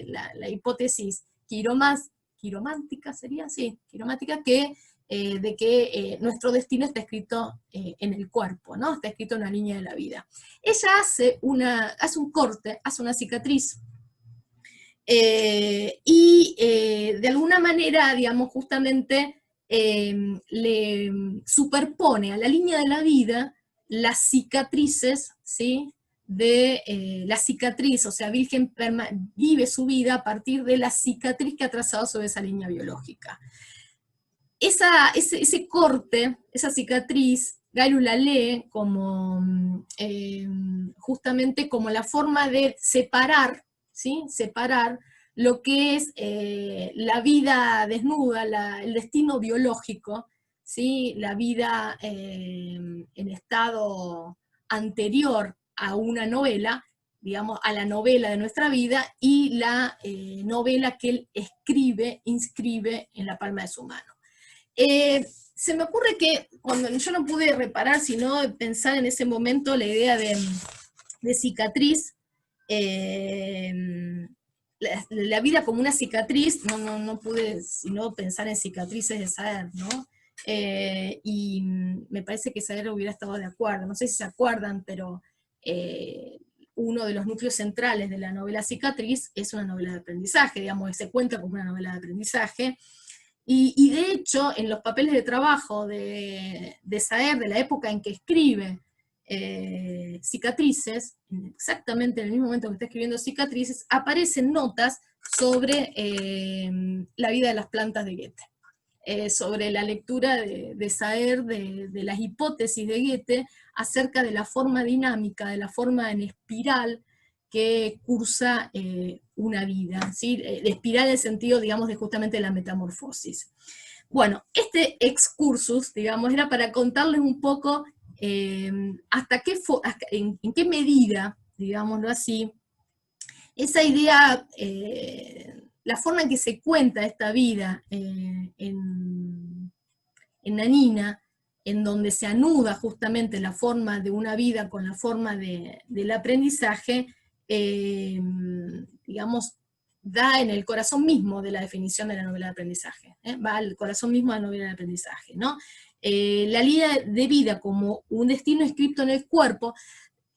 la hipótesis quiromántica sería, sí, quiromántica, de que nuestro destino está escrito en el cuerpo, ¿no? Está escrito en la línea de la vida. Ella hace un corte, hace una cicatriz, de alguna manera, digamos, justamente le superpone a la línea de la vida las cicatrices, ¿sí? La cicatriz, o sea, Virgen vive su vida a partir de la cicatriz que ha trazado sobre esa línea biológica. Ese corte, esa cicatriz, Gairu la lee como justamente como la forma de separar, ¿sí? Separar lo que es la vida desnuda, el destino biológico, ¿sí? La vida en estado anterior a una novela, digamos, a la novela de nuestra vida, y la novela que él inscribe en la palma de su mano. Se me ocurre que cuando yo no pude reparar, sino pensar en ese momento la idea de cicatriz, la vida como una cicatriz, no pude sino pensar en cicatrices de Saer, ¿no? Y me parece que Saer hubiera estado de acuerdo, no sé si se acuerdan, pero uno de los núcleos centrales de la novela Cicatriz es una novela de aprendizaje, digamos, se cuenta como una novela de aprendizaje. Y de hecho, en los papeles de trabajo de Saer, de la época en que escribe Cicatrices, exactamente en el mismo momento que está escribiendo Cicatrices, aparecen notas sobre la vida de las plantas de Goethe, sobre la lectura de Saer, de las hipótesis de Goethe, acerca de la forma dinámica, de la forma en espiral que cursa una vida, ¿sí? De espiral en el sentido, digamos, de justamente la metamorfosis. Bueno, este excursus, digamos, era para contarles un poco en qué medida, digámoslo así, esa idea, la forma en que se cuenta esta vida en Nanina, en donde se anuda justamente la forma de una vida con la forma del aprendizaje, digamos, da en el corazón mismo de la definición de la novela de aprendizaje, va al corazón mismo de la novela de aprendizaje, ¿no? La línea de vida como un destino escrito en el cuerpo,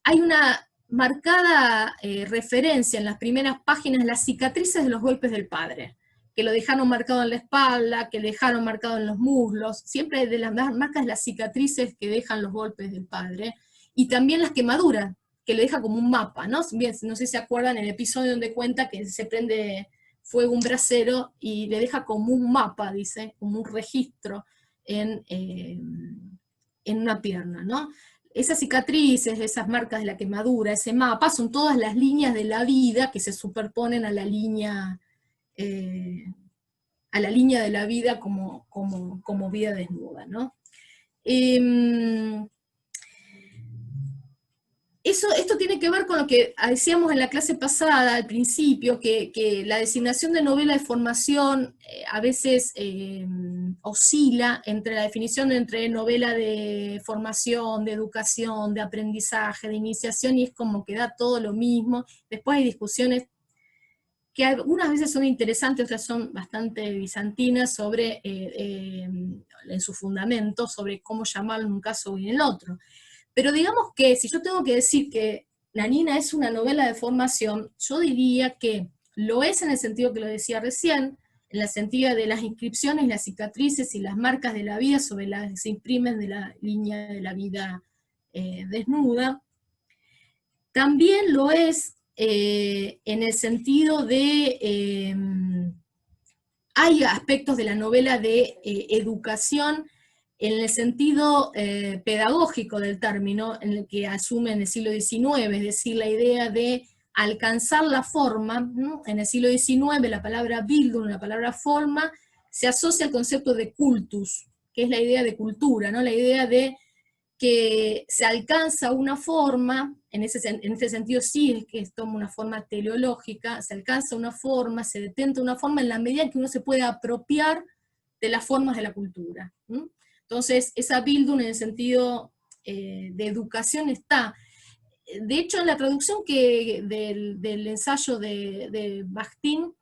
hay una marcada referencia en las primeras páginas a las cicatrices de los golpes del padre, que lo dejaron marcado en la espalda, que dejaron marcado en los muslos, siempre de las marcas las cicatrices que dejan los golpes del padre, y también las quemaduras, que le deja como un mapa, ¿no? Bien, no sé si se acuerdan el episodio donde cuenta que se prende fuego un brasero y le deja como un mapa, dice, como un registro en una pierna, ¿no? Esas cicatrices, esas marcas de la quemadura, ese mapa, son todas las líneas de la vida que se superponen a la línea de la vida como vida desnuda, ¿no? Esto tiene que ver con lo que decíamos en la clase pasada, al principio, que la designación de novela de formación a veces oscila entre la definición entre novela de formación, de educación, de aprendizaje, de iniciación, y es como que da todo lo mismo. Después hay discusiones que algunas veces son interesantes, otras son bastante bizantinas sobre, en su fundamento, sobre cómo llamarlo en un caso y en el otro. Pero digamos que si yo tengo que decir que Nanina es una novela de formación, yo diría que lo es en el sentido que lo decía recién, en el sentido de las inscripciones, las cicatrices y las marcas de la vida sobre las que se imprimen de la línea de la vida desnuda. También lo es en el sentido de, hay aspectos de la novela de educación en el sentido pedagógico del término, en el que asume en el siglo XIX, es decir, la idea de alcanzar la forma, ¿no? En el siglo XIX la palabra Bildung, la palabra forma, se asocia al concepto de cultus, que es la idea de cultura, ¿no? La idea de que se alcanza una forma, en este sentido sí es que toma una forma teleológica, se alcanza una forma, se detenta una forma en la medida en que uno se puede apropiar de las formas de la cultura. Entonces, esa Bildung en el sentido de educación está. De hecho, en la traducción del ensayo de Bakhtin,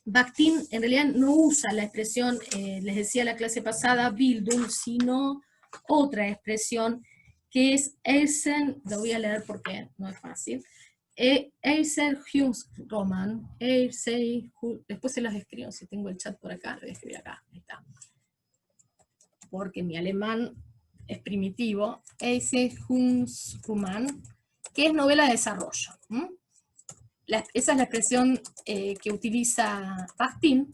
Bakhtin en realidad no usa la expresión, les decía la clase pasada, Bildung, sino otra expresión que es Eisen, lo voy a leer porque no es fácil, Eisenhunsroman, después se las escribo, si tengo el chat por acá, lo voy a escribir acá, ahí está, porque mi alemán es primitivo, Eisenhunsroman, que es novela de desarrollo. Esa es la expresión que utiliza Bakhtin,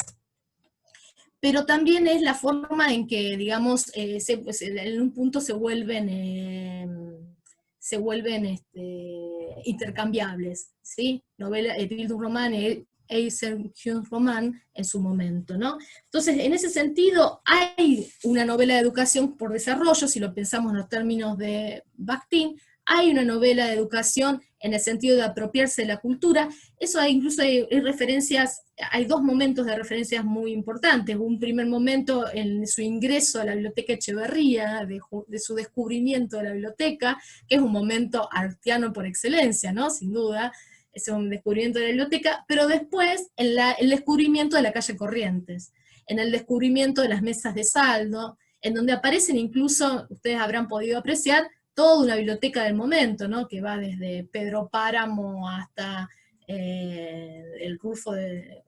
pero también es la forma en que, digamos, en un punto se vuelven intercambiables, ¿sí? Novela, Bildungsroman, Eisenhunsroman en su momento, ¿no? Entonces, en ese sentido, hay una novela de educación por desarrollo, si lo pensamos en los términos de Bakhtin, hay una novela de educación en el sentido de apropiarse de la cultura. Eso incluso hay referencias, hay dos momentos de referencias muy importantes. Un primer momento en su ingreso a la Biblioteca Echeverría, de su descubrimiento de la biblioteca, que es un momento artiano por excelencia, ¿no? Sin duda, es un descubrimiento de la biblioteca, pero después el descubrimiento de la calle Corrientes, en el descubrimiento de las mesas de saldo, en donde aparecen incluso, ustedes habrán podido apreciar, toda una biblioteca del momento, ¿no? Que va desde Pedro Páramo hasta el Rulfo, de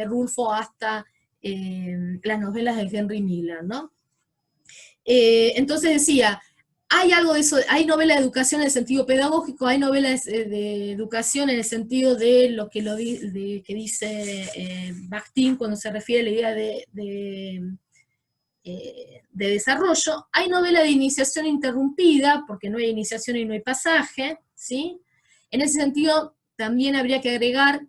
Rulfo hasta las novelas de Henry Miller, ¿no? Entonces decía, hay algo de eso, hay novela de educación en el sentido pedagógico, hay novelas de educación en el sentido de lo que, que dice Bakhtin cuando se refiere a la idea de desarrollo. Hay novela de iniciación interrumpida, porque no hay iniciación y no hay pasaje, ¿sí? En ese sentido, también habría que agregar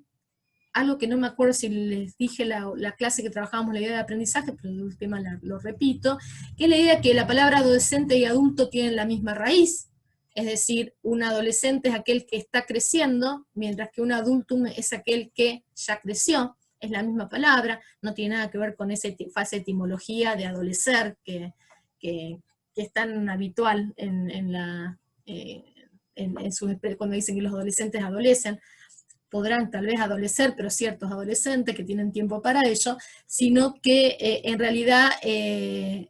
algo que no me acuerdo si les dije la clase que trabajábamos, la idea de aprendizaje, pero de última lo repito, que es la idea que la palabra adolescente y adulto tienen la misma raíz, es decir, un adolescente es aquel que está creciendo, mientras que un adultum es aquel que ya creció, es la misma palabra, no tiene nada que ver con esa fase etimología de adolecer, que es tan habitual cuando dicen que los adolescentes adolecen. Podrán tal vez adolecer, pero ciertos adolescentes que tienen tiempo para ello, sino que en realidad el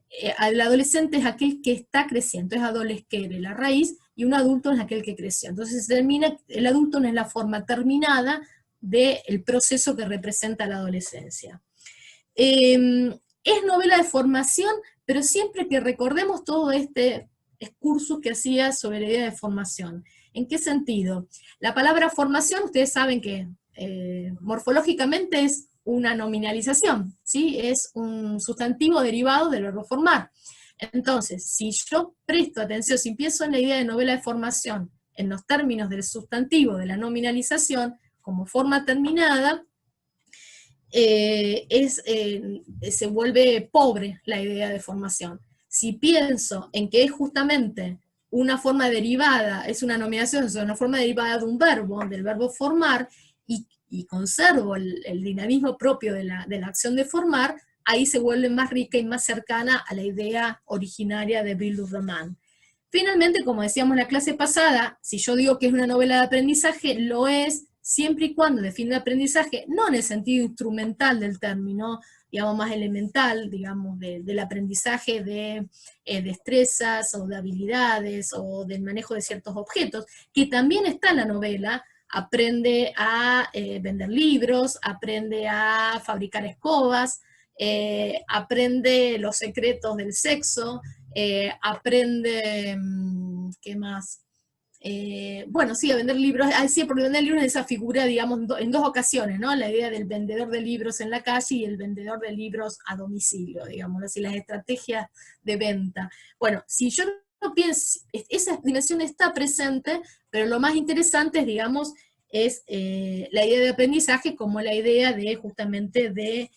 adolescente es aquel que está creciendo, es adolescere, la raíz, y un adulto es aquel que creció. Entonces el adulto no es la forma terminada del proceso que representa la adolescencia. Es novela de formación, pero siempre que recordemos todo este excursus que hacía sobre la idea de formación. ¿En qué sentido? La palabra formación, ustedes saben que morfológicamente es una nominalización, ¿sí? Es un sustantivo derivado del verbo formar. Entonces, si yo presto atención, si pienso en la idea de novela de formación, en los términos del sustantivo, de la nominalización, como forma terminada, se vuelve pobre la idea de formación. Si pienso en que es justamente una forma derivada, es una nominación, es una forma derivada de un verbo, del verbo formar, y conservo el dinamismo propio de la acción de formar, ahí se vuelve más rica y más cercana a la idea originaria de Bildungsroman. Finalmente, como decíamos en la clase pasada, si yo digo que es una novela de aprendizaje, lo es siempre y cuando define aprendizaje, no en el sentido instrumental del término, digamos, más elemental, digamos, del aprendizaje de destrezas o de habilidades o del manejo de ciertos objetos, que también está en la novela. Aprende a vender libros, aprende a fabricar escobas, aprende los secretos del sexo, aprende, ¿qué más? Bueno, sí, a vender libros, sí, porque vender libros es esa figura, digamos, en dos ocasiones, ¿no? La idea del vendedor de libros en la calle y el vendedor de libros a domicilio, digamos, así, las estrategias de venta. Bueno, si yo no pienso, esa dimensión está presente, pero lo más interesante es, digamos, es la idea de aprendizaje como la idea de, justamente, de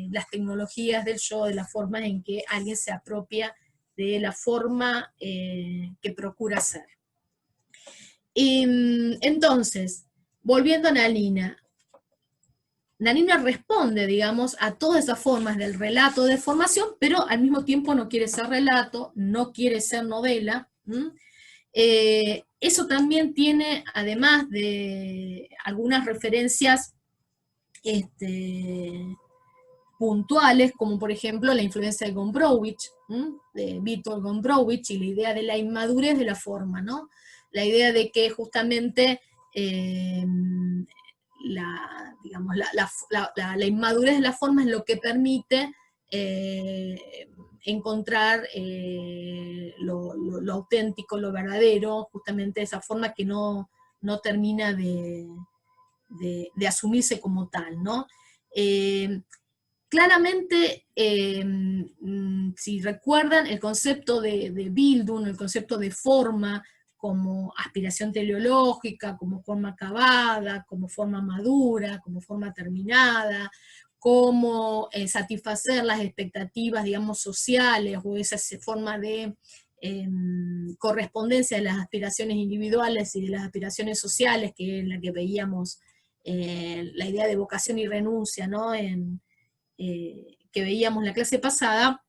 las tecnologías del yo, de la forma en que alguien se apropia de la forma que procura ser. Entonces, volviendo a Nalina, Nanina responde, digamos, a todas esas formas del relato de formación, pero al mismo tiempo no quiere ser relato, no quiere ser novela. Eso también tiene, además de algunas referencias puntuales, como por ejemplo la influencia de Gombrowicz, de Vítor Gombrowicz, y la idea de la inmadurez de la forma, ¿no? La idea de que justamente digamos, la inmadurez de la forma es lo que permite encontrar lo auténtico, lo verdadero, justamente esa forma que no termina de asumirse como tal, ¿no? Claramente, si recuerdan, el concepto de Bildung, el concepto de forma, como aspiración teleológica, como forma acabada, como forma madura, como forma terminada, como satisfacer las expectativas, digamos, sociales, o esa forma de correspondencia de las aspiraciones individuales y de las aspiraciones sociales, que es la que veíamos, la idea de vocación y renuncia, ¿no? Que veíamos en la clase pasada,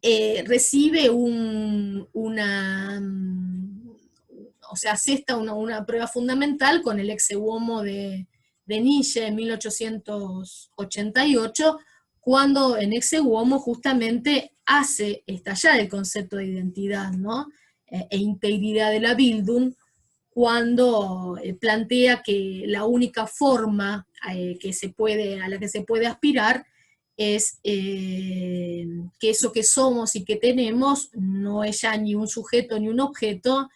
recibe o sea, asesta una prueba fundamental con el ex uomo de Nietzsche en 1888, cuando en ex uomo justamente hace estallar el concepto de identidad, ¿no? E integridad de la Bildung, cuando plantea que la única forma a la que se puede aspirar es que eso que somos y que tenemos no es ya ni un sujeto ni un objeto,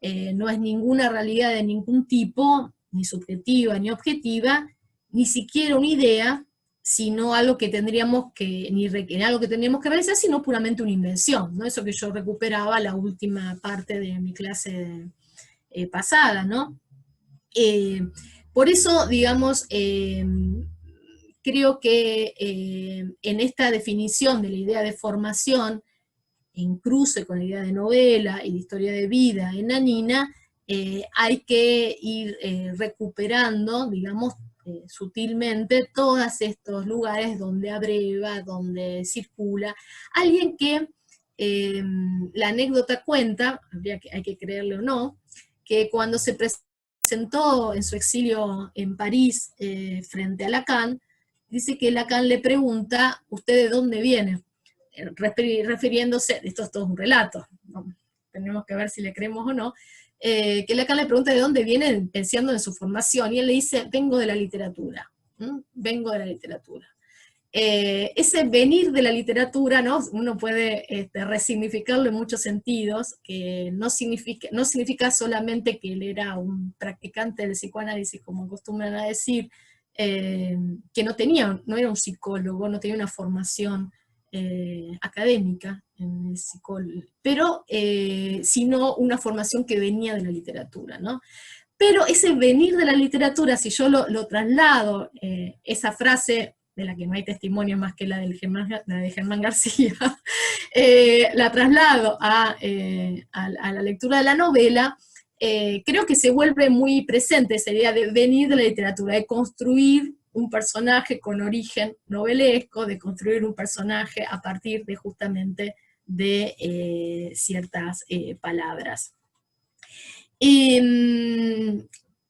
no es ninguna realidad de ningún tipo, ni subjetiva ni objetiva, ni siquiera una idea, sino algo que tendríamos que, algo que tendríamos que realizar, sino puramente una invención, ¿no? Eso que yo recuperaba la última parte de mi clase pasada, ¿no? Por eso, digamos, creo que en esta definición de la idea de formación, en cruce con la idea de novela y de historia de vida en Nanina, hay que ir recuperando, digamos, sutilmente todos estos lugares donde abreva, donde circula. Alguien que la anécdota cuenta, hay que creerle o no, que cuando se presentó en su exilio en París frente a Lacan, dice que Lacan le pregunta, ¿usted de dónde viene? Refiriéndose, esto es todo un relato, ¿no? Tenemos que ver si le creemos o no, que Lacan le pregunta de dónde viene pensando en su formación, y él le dice, vengo de la literatura, vengo de la literatura. Ese venir de la literatura, ¿no? Uno puede resignificarlo en muchos sentidos, que no significa solamente que él era un practicante del psicoanálisis, como acostumbran a decir, que no era un psicólogo, no tenía una formación académica en el psicólogo, pero sino una formación que venía de la literatura, ¿no? Pero ese venir de la literatura, si yo lo traslado, esa frase de la que no hay testimonio más que la de Germán García, la traslado a la lectura de la novela, creo que se vuelve muy presente esa idea de venir de la literatura, de construir un personaje con origen novelesco, de construir un personaje a partir de justamente de ciertas palabras.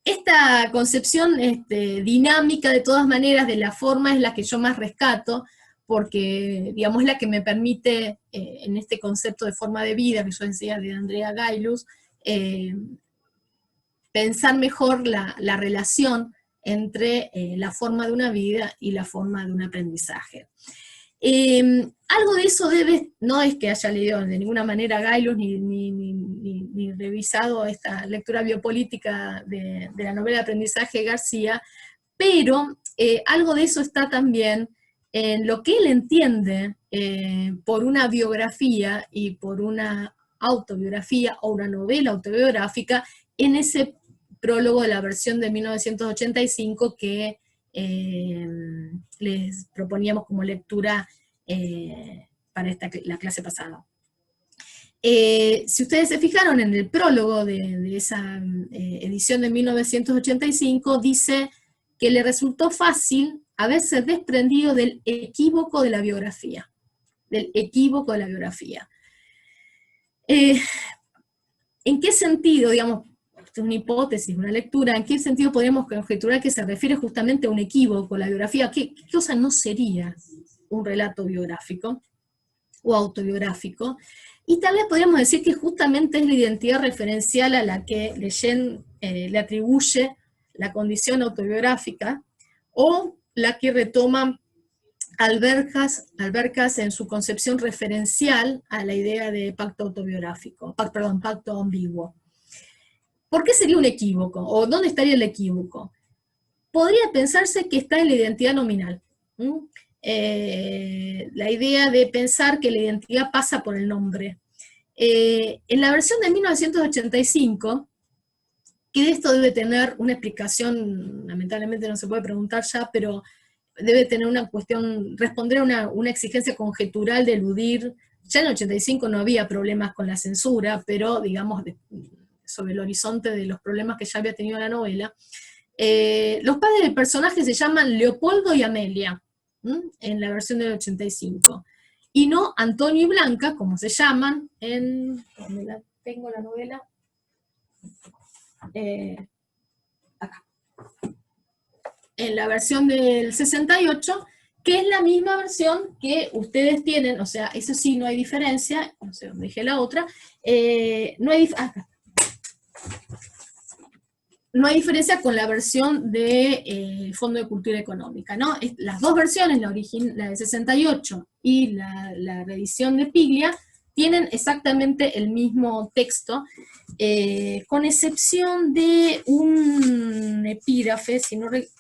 Esta concepción dinámica, de todas maneras, de la forma es la que yo más rescato, porque, digamos, es la que me permite, en este concepto de forma de vida que yo decía de Andrea Gailus, pensar mejor la relación entre la forma de una vida y la forma de un aprendizaje. Algo de eso no es que haya leído de ninguna manera Gailus ni revisado esta lectura biopolítica de la novela de aprendizaje de García, pero algo de eso está también en lo que él entiende por una biografía y por una autobiografía o una novela autobiográfica, en ese prólogo de la versión de 1985 que les proponíamos como lectura para la clase pasada. Si ustedes se fijaron en el prólogo de esa edición de 1985, dice que le resultó fácil haberse desprendido del equívoco de la biografía. Del equívoco de la biografía. ¿En qué sentido, digamos, esto es una hipótesis, una lectura, en qué sentido podemos conjeturar que se refiere justamente a un equívoco, la biografía? ¿Qué cosa no sería un relato biográfico o autobiográfico? Y tal vez podríamos decir que justamente es la identidad referencial a la que Leyen le atribuye la condición autobiográfica, o la que retoma Albercas en su concepción referencial a la idea de pacto autobiográfico, pacto ambiguo. ¿Por qué sería un equívoco? ¿O dónde estaría el equívoco? Podría pensarse que está en la identidad nominal. La idea de pensar que la identidad pasa por el nombre. En la versión de 1985, que de esto debe tener una explicación, lamentablemente no se puede preguntar ya, pero debe tener una cuestión, responder a una exigencia conjetural de eludir. Ya en el 85 no había problemas con la censura, pero digamos, sobre el horizonte de los problemas que ya había tenido la novela, los padres del personaje se llaman Leopoldo y Amelia, en la versión del 85, y no Antonio y Blanca, como se llaman en... Tengo la novela... acá. En la versión del 68, que es la misma versión que ustedes tienen, o sea, eso sí, no hay diferencia, no sé dónde dejé la otra, no hay diferencia con la versión del Fondo de Cultura Económica, ¿no? Las dos versiones, la del 68 y la reedición de Piglia, tienen exactamente el mismo texto, con excepción de un epígrafe,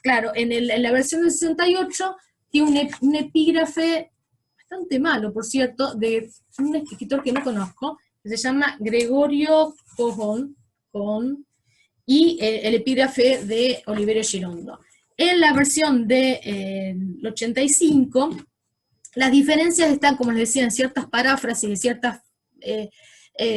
claro, en la versión del 68 tiene un epígrafe bastante malo, por cierto, de un escritor que no conozco, que se llama Gregorio Cojón, y el epígrafe de Oliverio Girondo. En la versión del 85, las diferencias están, como les decía, en ciertas paráfrasis, en ciertas,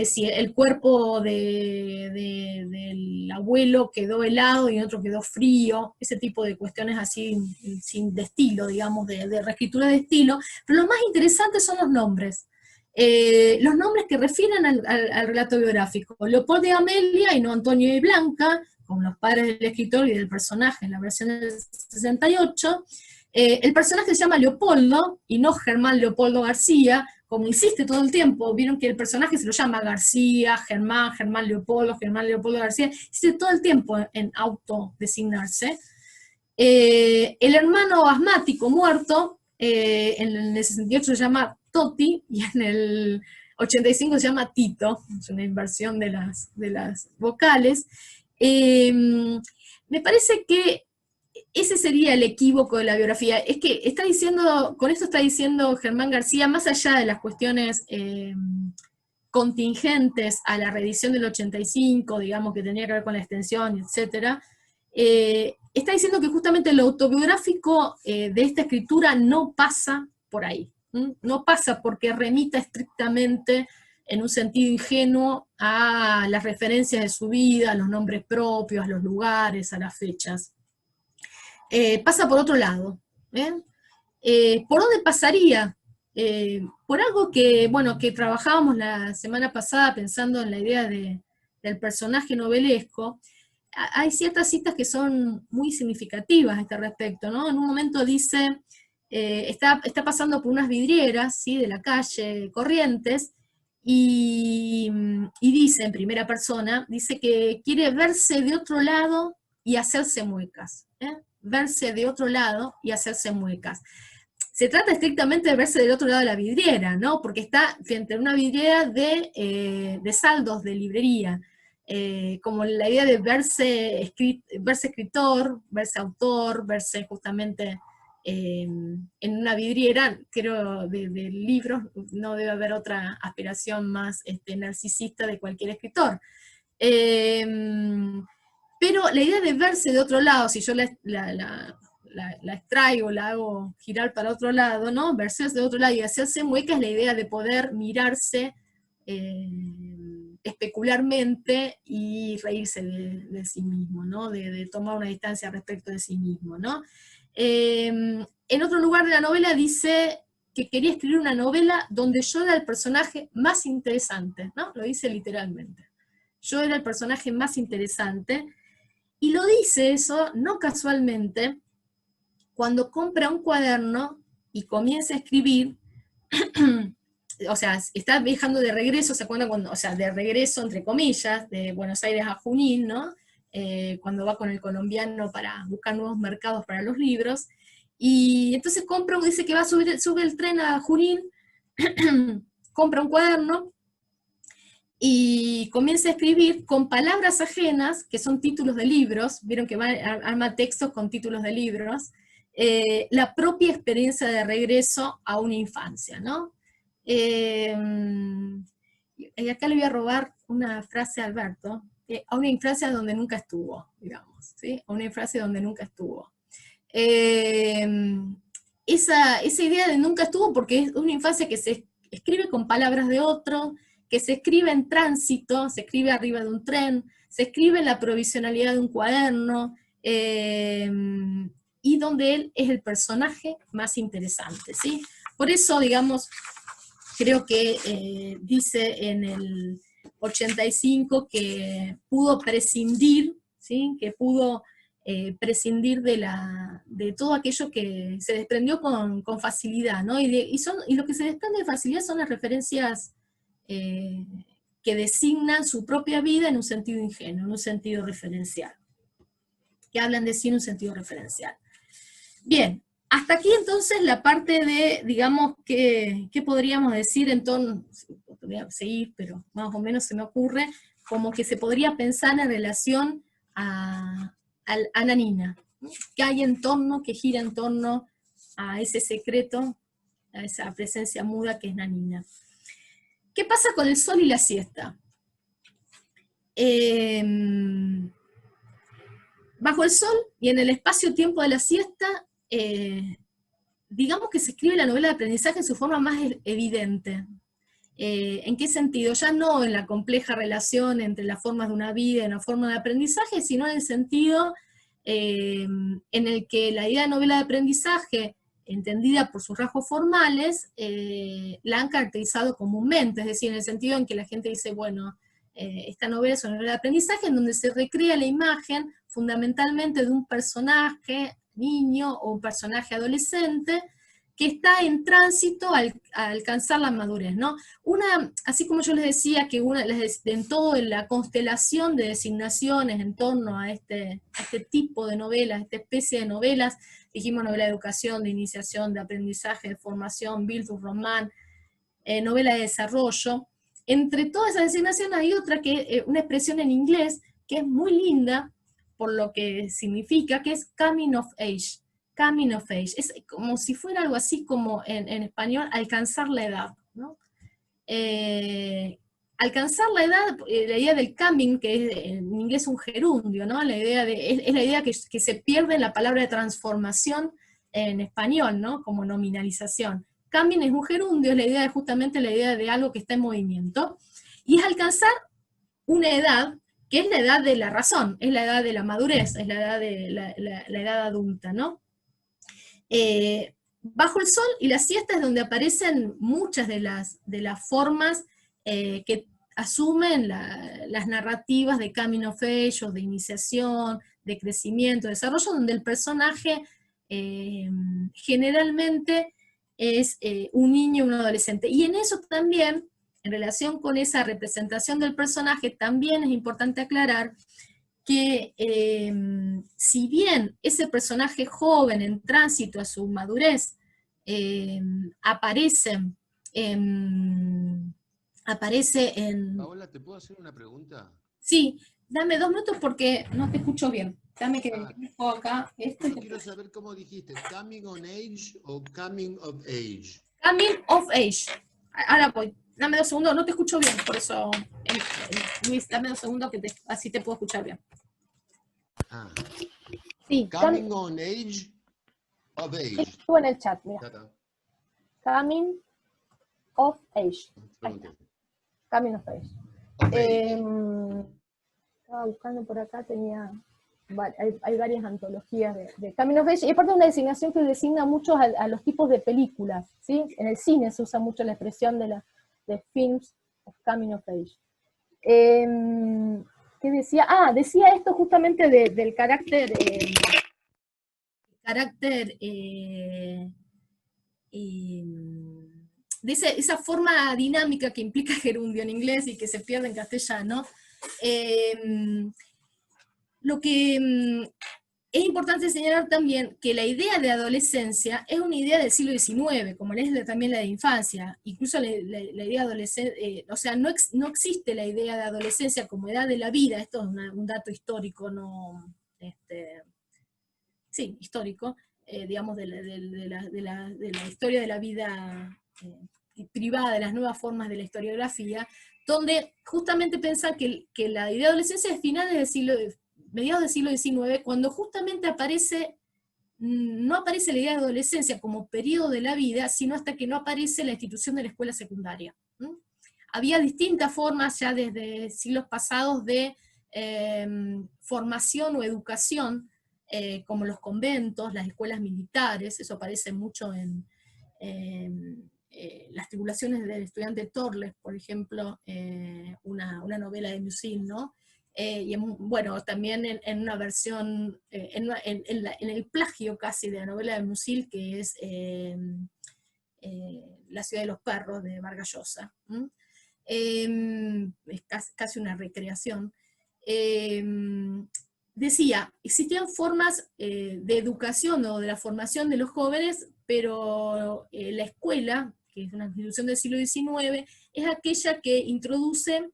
si el cuerpo del abuelo quedó helado y otro quedó frío, ese tipo de cuestiones así, de estilo, digamos, de reescritura de estilo, pero lo más interesante son los nombres. Los nombres que refieren al relato biográfico. Leopoldo y Amelia y no Antonio y Blanca, como los padres del escritor y del personaje en la versión del 68, el personaje se llama Leopoldo, y no Germán Leopoldo García, como insiste todo el tiempo. Vieron que el personaje se lo llama García, Germán Leopoldo García, insiste todo el tiempo en autodesignarse. El hermano asmático muerto, en el 68 se llama Toti, y en el 85 se llama Tito, es una inversión de las vocales. Me parece que ese sería el equívoco de la biografía. Es que está diciendo, con esto está diciendo Germán García, más allá de las cuestiones contingentes a la reedición del 85, digamos, que tenía que ver con la extensión, etc., está diciendo que justamente lo autobiográfico de esta escritura no pasa por ahí. No pasa porque remita estrictamente, en un sentido ingenuo, a las referencias de su vida, a los nombres propios, a los lugares, a las fechas. Pasa por otro lado. ¿Por dónde pasaría? Por algo que, bueno, que trabajábamos la semana pasada pensando en la idea del personaje novelesco. Hay ciertas citas que son muy significativas a este respecto, ¿no? En un momento dice, está pasando por unas vidrieras, ¿sí?, de la calle Corrientes, y dice en primera persona, dice que quiere verse de otro lado y hacerse muecas. Verse de otro lado y hacerse muecas. Se trata estrictamente de verse del otro lado de la vidriera, ¿no? Porque está frente a una vidriera de saldos de librería. Como la idea de verse escritor, verse autor, verse justamente en una vidriera, creo, de libros. No debe haber otra aspiración más narcisista de cualquier escritor. Pero la idea de verse de otro lado, si yo la extraigo, la hago girar para otro lado, ¿no? Verse de otro lado y hacerse mueca, es la idea de poder mirarse especularmente y reírse de sí mismo, ¿no? De tomar una distancia respecto de sí mismo, ¿no? En otro lugar de la novela dice que quería escribir una novela donde yo era el personaje más interesante, ¿no? Lo dice literalmente. Yo era el personaje más interesante, y lo dice eso, no casualmente, cuando compra un cuaderno y comienza a escribir. O sea, está viajando de regreso, ¿se acuerdan cuando, o sea, de regreso, entre comillas, de Buenos Aires a Junín, ¿no? Cuando va con el colombiano para buscar nuevos mercados para los libros, y entonces dice que va a sube el tren a Junín, compra un cuaderno, y comienza a escribir con palabras ajenas, que son títulos de libros, vieron que arma textos con títulos de libros, la propia experiencia de regreso a una infancia, ¿no? Y acá le voy a robar una frase a Alberto, a una infancia donde nunca estuvo, digamos, ¿sí? A una infancia donde nunca estuvo. Esa idea de nunca estuvo porque es una infancia que se escribe con palabras de otro, que se escribe en tránsito, se escribe arriba de un tren, se escribe en la provisionalidad de un cuaderno, y donde él es el personaje más interesante, ¿sí? Por eso, digamos, creo que dice en el 85 que pudo prescindir, ¿sí? Que pudo prescindir de todo aquello que se desprendió con facilidad, ¿no? Y lo que se desprende de facilidad son las referencias que designan su propia vida en un sentido ingenuo, en un sentido referencial, que hablan de sí en un sentido referencial. Bien, hasta aquí entonces la parte de, digamos, ¿qué podríamos decir en torno, podría seguir, pero más o menos se me ocurre, como que se podría pensar en relación a Nanina, ¿no? ¿Qué hay en torno, que gira en torno a ese secreto, a esa presencia muda que es Nanina? ¿Qué pasa con el sol y la siesta? Bajo el sol y en el espacio-tiempo de la siesta, digamos que se escribe la novela de aprendizaje en su forma más evidente. ¿En qué sentido? Ya no en la compleja relación entre las formas de una vida y una forma de aprendizaje, sino en el sentido en el que la idea de novela de aprendizaje, entendida por sus rasgos formales, la han caracterizado comúnmente, es decir, en el sentido en que la gente dice, bueno, esta novela es una novela de aprendizaje en donde se recrea la imagen fundamentalmente de un personaje niño o un personaje adolescente que está en tránsito a alcanzar la madurez, ¿no? Así como yo les decía que en toda la constelación de designaciones en torno a este tipo de novelas, esta especie de novelas, dijimos novela de educación, de iniciación, de aprendizaje, de formación, Bildungsroman, novela de desarrollo, entre todas esas designaciones hay otra una expresión en inglés que es muy linda por lo que significa, que es coming of age. Coming of age, es como si fuera algo así como en español, alcanzar la edad, ¿no? Alcanzar la edad, la idea del coming, que es en inglés un gerundio, ¿no? La idea es la idea que se pierde en la palabra de transformación en español, ¿no? Como nominalización. Coming es un gerundio, es justamente la idea de algo que está en movimiento, y es alcanzar una edad que es la edad de la razón, es la edad de la madurez, es la edad de la edad adulta, ¿no? Bajo el sol y la siesta es donde aparecen muchas de las formas que asumen las narrativas de coming of age, o de iniciación, de crecimiento, de desarrollo, donde el personaje generalmente es un niño o un adolescente. Y en eso también, en relación con esa representación del personaje, también es importante aclarar que si bien ese personaje joven en tránsito a su madurez aparece en... Paola, ¿te puedo hacer una pregunta? Sí, dame 2 minutos porque no te escucho bien. Dame que me acá esto. Yo quiero saber cómo dijiste, coming on age o coming of age. Coming of age. Ahora voy. Dame 2 segundos, no te escucho bien, por eso, Luis, dame 2 segundos que así te puedo escuchar bien. Ah. Sí, Coming on age of age. Estuvo en el chat, mira. Coming of age. Ahí está. Coming of age. Estaba buscando por acá, hay varias antologías de Coming of Age, y aparte una designación que designa mucho a los tipos de películas, ¿sí? En el cine se usa mucho la expresión de films of Coming of Age. ¿Qué decía? Decía esto justamente del carácter, de esa forma dinámica que implica gerundio en inglés y que se pierde en castellano. Lo que es importante señalar también que la idea de adolescencia es una idea del siglo XIX, como es también la de infancia. Incluso la idea de adolescencia, o sea, no existe la idea de adolescencia como edad de la vida. Esto es un dato histórico, histórico, digamos, de la historia de la vida privada, de las nuevas formas de la historiografía, donde justamente pensar que la idea de adolescencia es mediados del siglo XIX, cuando justamente no aparece la idea de adolescencia como periodo de la vida, sino hasta que no aparece la institución de la escuela secundaria. Había distintas formas ya desde siglos pasados de formación o educación, como los conventos, las escuelas militares. Eso aparece mucho en las tribulaciones del estudiante Torles, por ejemplo, una novela de Musil, ¿no? Y bueno, también en una versión, en el plagio casi de la novela de Musil, que es La ciudad de los perros, de Vargas Llosa. Es casi una recreación. Decía, existían formas de educación o de la formación de los jóvenes, pero la escuela, que es una institución del siglo XIX, es aquella que introduce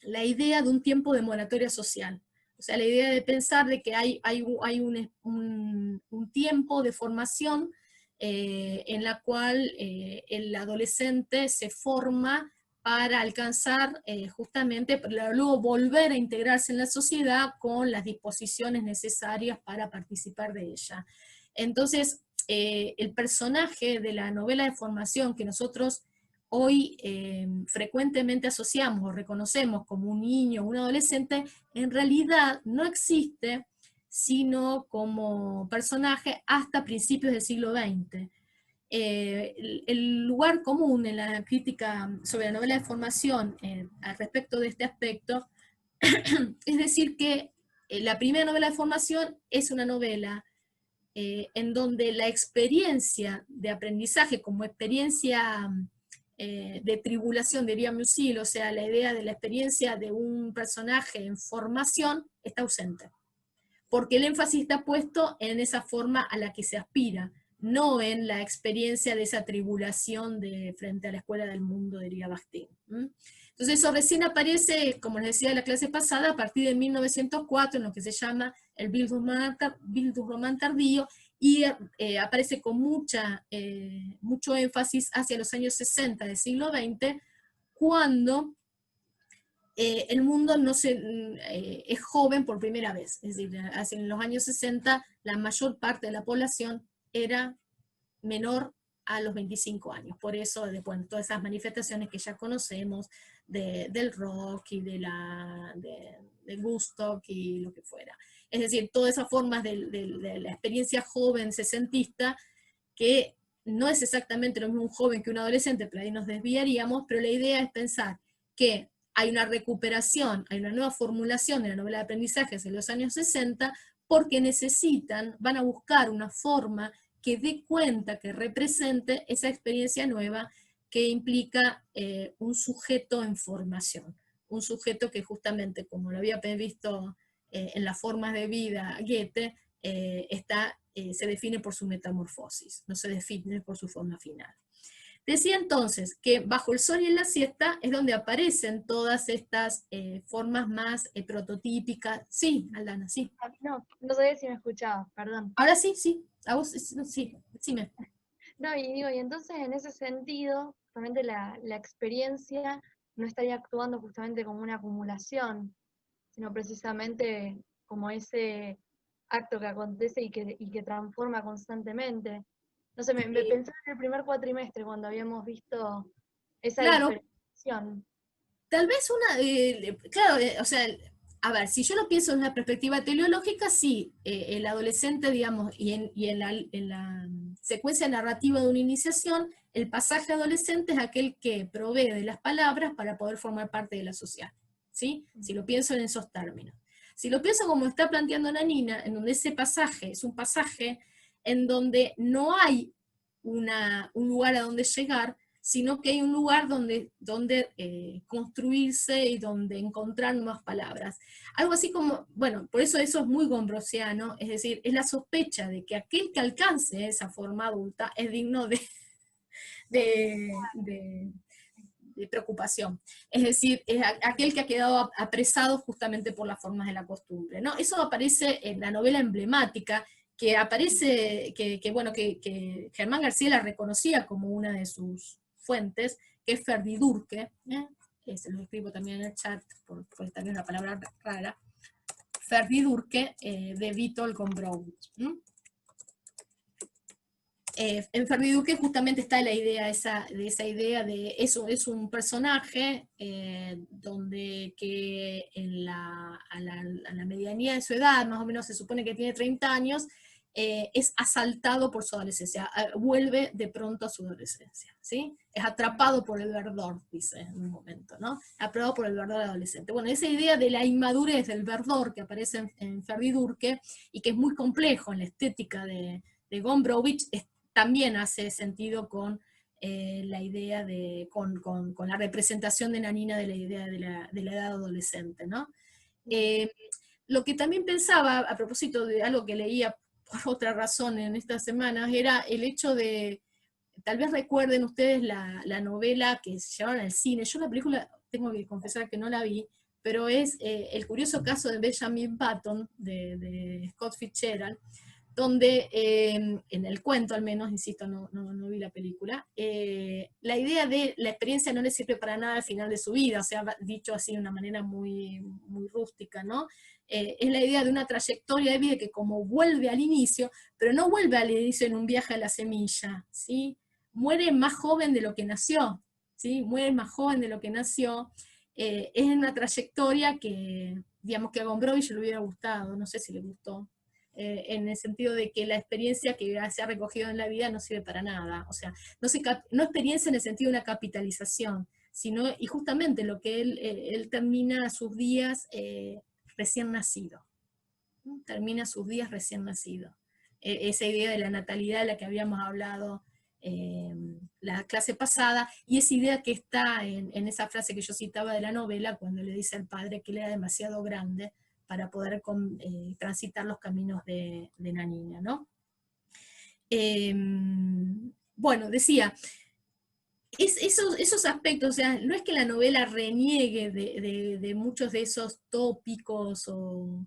la idea de un tiempo de moratoria social. O sea, la idea de pensar de que hay un tiempo de formación en la cual el adolescente se forma para alcanzar justamente, para luego volver a integrarse en la sociedad con las disposiciones necesarias para participar de ella. Entonces, el personaje de la novela de formación que nosotros hoy frecuentemente asociamos o reconocemos como un niño o un adolescente, en realidad no existe sino como personaje hasta principios del siglo XX. El lugar común en la crítica sobre la novela de formación al respecto de este aspecto es decir que la primera novela de formación es una novela en donde la experiencia de aprendizaje como experiencia de tribulación, diría Musil, o sea, la idea de la experiencia de un personaje en formación está ausente. Porque el énfasis está puesto en esa forma a la que se aspira, no en la experiencia de esa tribulación frente a la escuela del mundo, diría Bakhtin. Entonces eso recién aparece, como les decía en la clase pasada, a partir de 1904, en lo que se llama el Bildungsroman tardío, y aparece con mucho énfasis hacia los años 60 del siglo XX, cuando el mundo es joven por primera vez. Es decir, en los años 60 la mayor parte de la población era menor a los 25 años. Por eso, bueno, todas esas manifestaciones que ya conocemos del rock y del Woodstock y lo que fuera. Es decir, todas esas formas de la experiencia joven sesentista, que no es exactamente lo mismo un joven que un adolescente, pero ahí nos desviaríamos, pero la idea es pensar que hay una recuperación, hay una nueva formulación de la novela de aprendizajes en los años 60, porque van a buscar una forma que dé cuenta, que represente esa experiencia nueva que implica un sujeto en formación. Un sujeto que justamente, como lo había visto en las formas de vida Goethe, se define por su metamorfosis, no se define por su forma final. Decía entonces que bajo el sol y en la siesta es donde aparecen todas estas formas más prototípicas. Sí, Aldana, sí. No sabía si me escuchaba, perdón. Ahora sí, sí. A vos, sí, decime. No, y entonces en ese sentido, justamente la experiencia no estaría actuando justamente como una acumulación, sino precisamente como ese acto que acontece y que transforma constantemente. No sé, me pensaba en el primer cuatrimestre cuando habíamos visto esa Claro. diferenciación. tal vez claro, o sea, a ver, si yo lo pienso en una perspectiva teleológica, sí, el adolescente, digamos, y en la secuencia narrativa de una iniciación, el pasaje adolescente es aquel que provee de las palabras para poder formar parte de la sociedad, ¿sí? Si lo pienso en esos términos. Si lo pienso como está planteando Nanina, en donde ese pasaje es un pasaje en donde no hay un lugar a donde llegar, sino que hay un lugar donde construirse y donde encontrar nuevas palabras. Algo así como, bueno, por eso es muy gombrosiano, es decir, es la sospecha de que aquel que alcance esa forma adulta es digno de preocupación. Es decir, es aquel que ha quedado apresado justamente por las formas de la costumbre, ¿no? Eso aparece en la novela emblemática, que aparece, bueno, que Germán García la reconocía como una de sus fuentes, que es Ferdidurque, se lo escribo también en el chat, por esta vez una palabra rara, Ferdidurque, de Witold Gombrowicz. En Ferdidurque justamente está la idea de esa idea de eso, es un personaje donde que a la medianía de su edad, más o menos se supone que tiene 30 años, es asaltado por su adolescencia, vuelve de pronto a su adolescencia, ¿sí? Es atrapado por el verdor, dice en un momento, ¿no? Atrapado por el verdor adolescente. Bueno, esa idea de la inmadurez del verdor que aparece en Ferdidurque, y que es muy complejo en la estética de Gombrowicz, también hace sentido con la idea con la representación de Nanina de la idea de la edad adolescente, ¿no? Lo que también pensaba, a propósito de algo que leía por otra razón en estas semanas, era el hecho de, tal vez recuerden ustedes la novela que se llevaron al cine. Yo la película, tengo que confesar que no la vi, pero es El curioso caso de Benjamin Button, de Scott Fitzgerald, donde en el cuento al menos, insisto, no vi la película, la idea de la experiencia no le sirve para nada al final de su vida, o sea, dicho así de una manera muy, muy rústica, ¿no? Es la idea de una trayectoria de vida que como vuelve al inicio, pero no vuelve al inicio en un viaje a la semilla, ¿sí? Muere más joven de lo que nació, ¿sí? Muere más joven de lo que nació. Es una trayectoria que, digamos, que a Gombrowicz le hubiera gustado, no sé si le gustó. En el sentido de que la experiencia que se ha recogido en la vida no sirve para nada, o sea, no experiencia en el sentido de una capitalización, sino, y justamente lo que él termina sus días recién nacido, ¿no? Termina sus días recién nacido. Esa idea de la natalidad de la que habíamos hablado la clase pasada, y esa idea que está en esa frase que yo citaba de la novela, cuando le dice al padre que él era demasiado grande para poder transitar los caminos de Nanina, ¿no? Bueno, decía, esos aspectos, o sea, no es que la novela reniegue de muchos de esos tópicos o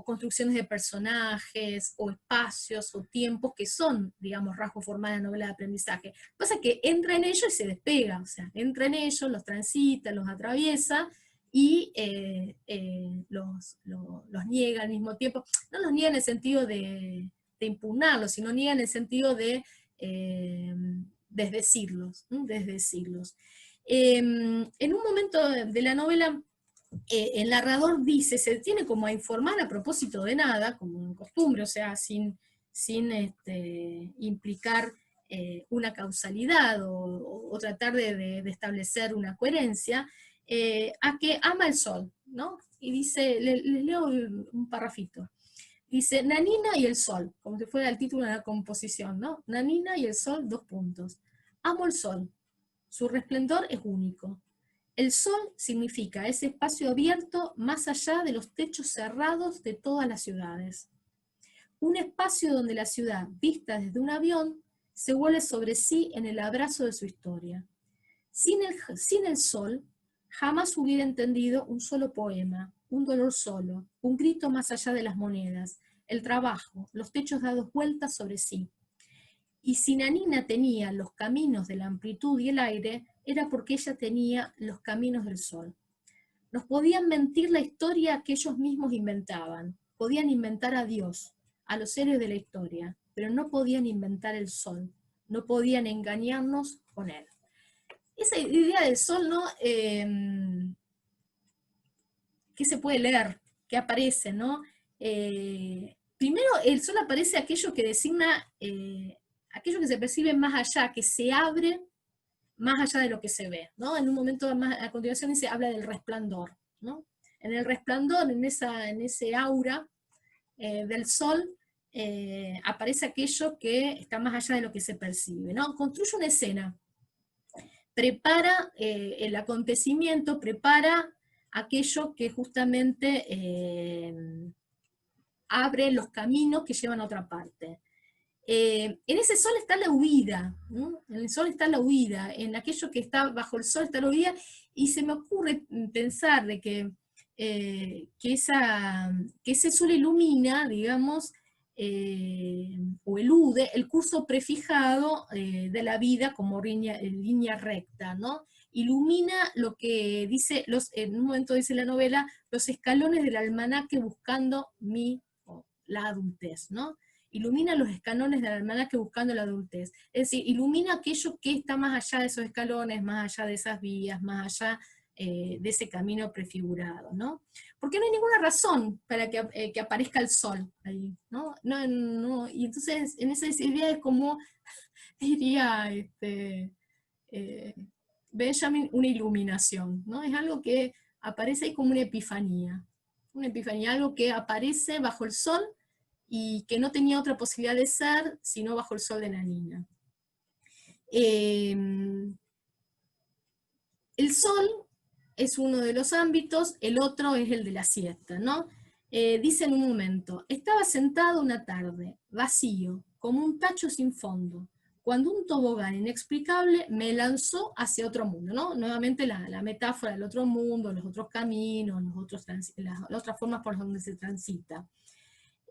construcciones de personajes, o espacios, o tiempos, que son, digamos, rasgos formales de la novela de aprendizaje. Pasa que entra en ellos y se despega, o sea, entra en ellos, los transita, los atraviesa, y los niega al mismo tiempo. No los niega en el sentido de impugnarlos, sino niega en el sentido de desdecirlos. En un momento de la novela, el narrador dice, se tiene como a informar a propósito de nada, como en costumbre, o sea, sin implicar una causalidad o tratar de establecer una coherencia, a que ama el sol, ¿no? Y dice, les leo un parrafito. Dice, Nanina y el sol, como si fuera el título de la composición, ¿no? Nanina y el sol, 2 puntos. Amo el sol, su resplendor es único. El sol significa ese espacio abierto más allá de los techos cerrados de todas las ciudades. Un espacio donde la ciudad, vista desde un avión, se vuelve sobre sí en el abrazo de su historia. Sin el sol, jamás hubiera entendido un solo poema, un dolor solo, un grito más allá de las monedas, el trabajo, los techos dados vueltas sobre sí. Y si Nanina tenía los caminos de la amplitud y el aire, era porque ella tenía los caminos del sol. Nos podían mentir la historia que ellos mismos inventaban, podían inventar a Dios, a los héroes de la historia, pero no podían inventar el sol, no podían engañarnos con él. esa idea del sol, ¿no? ¿Qué se puede leer? ¿Qué aparece, no? Primero, el sol aparece aquello que designa, aquello que se percibe más allá, que se abre más allá de lo que se ve, ¿no? En un momento más, a continuación se habla del resplandor, ¿no? En el resplandor, en ese aura del sol, aparece aquello que está más allá de lo que se percibe, ¿no? Construye una escena, prepara el acontecimiento, prepara aquello que justamente abre los caminos que llevan a otra parte. En ese sol está la huida, ¿no? En el sol está la huida, en aquello que está bajo el sol está la huida, y se me ocurre pensar de que ese sol ilumina, digamos, o elude el curso prefijado de la vida como línea recta, ¿no? Ilumina lo que dice, en un momento dice la novela, los escalones del almanaque buscando la adultez, ¿no? Ilumina los escalones del almanaque buscando la adultez. Es decir, ilumina aquello que está más allá de esos escalones, más allá de esas vías, más allá de ese camino prefigurado, ¿no? Porque no hay ninguna razón para que aparezca el sol ahí, ¿no? Y entonces, en esa idea es como, diría Benjamin, una iluminación, ¿no? Es algo que aparece ahí como una epifanía, algo que aparece bajo el sol, y que no tenía otra posibilidad de ser sino bajo el sol de la niña. El sol es uno de los ámbitos, el otro es el de la siesta, ¿no? Dice en un momento, estaba sentado una tarde, vacío, como un tacho sin fondo, cuando un tobogán inexplicable me lanzó hacia otro mundo, ¿no? Nuevamente la metáfora del otro mundo, los otros caminos, las otras formas por donde se transita.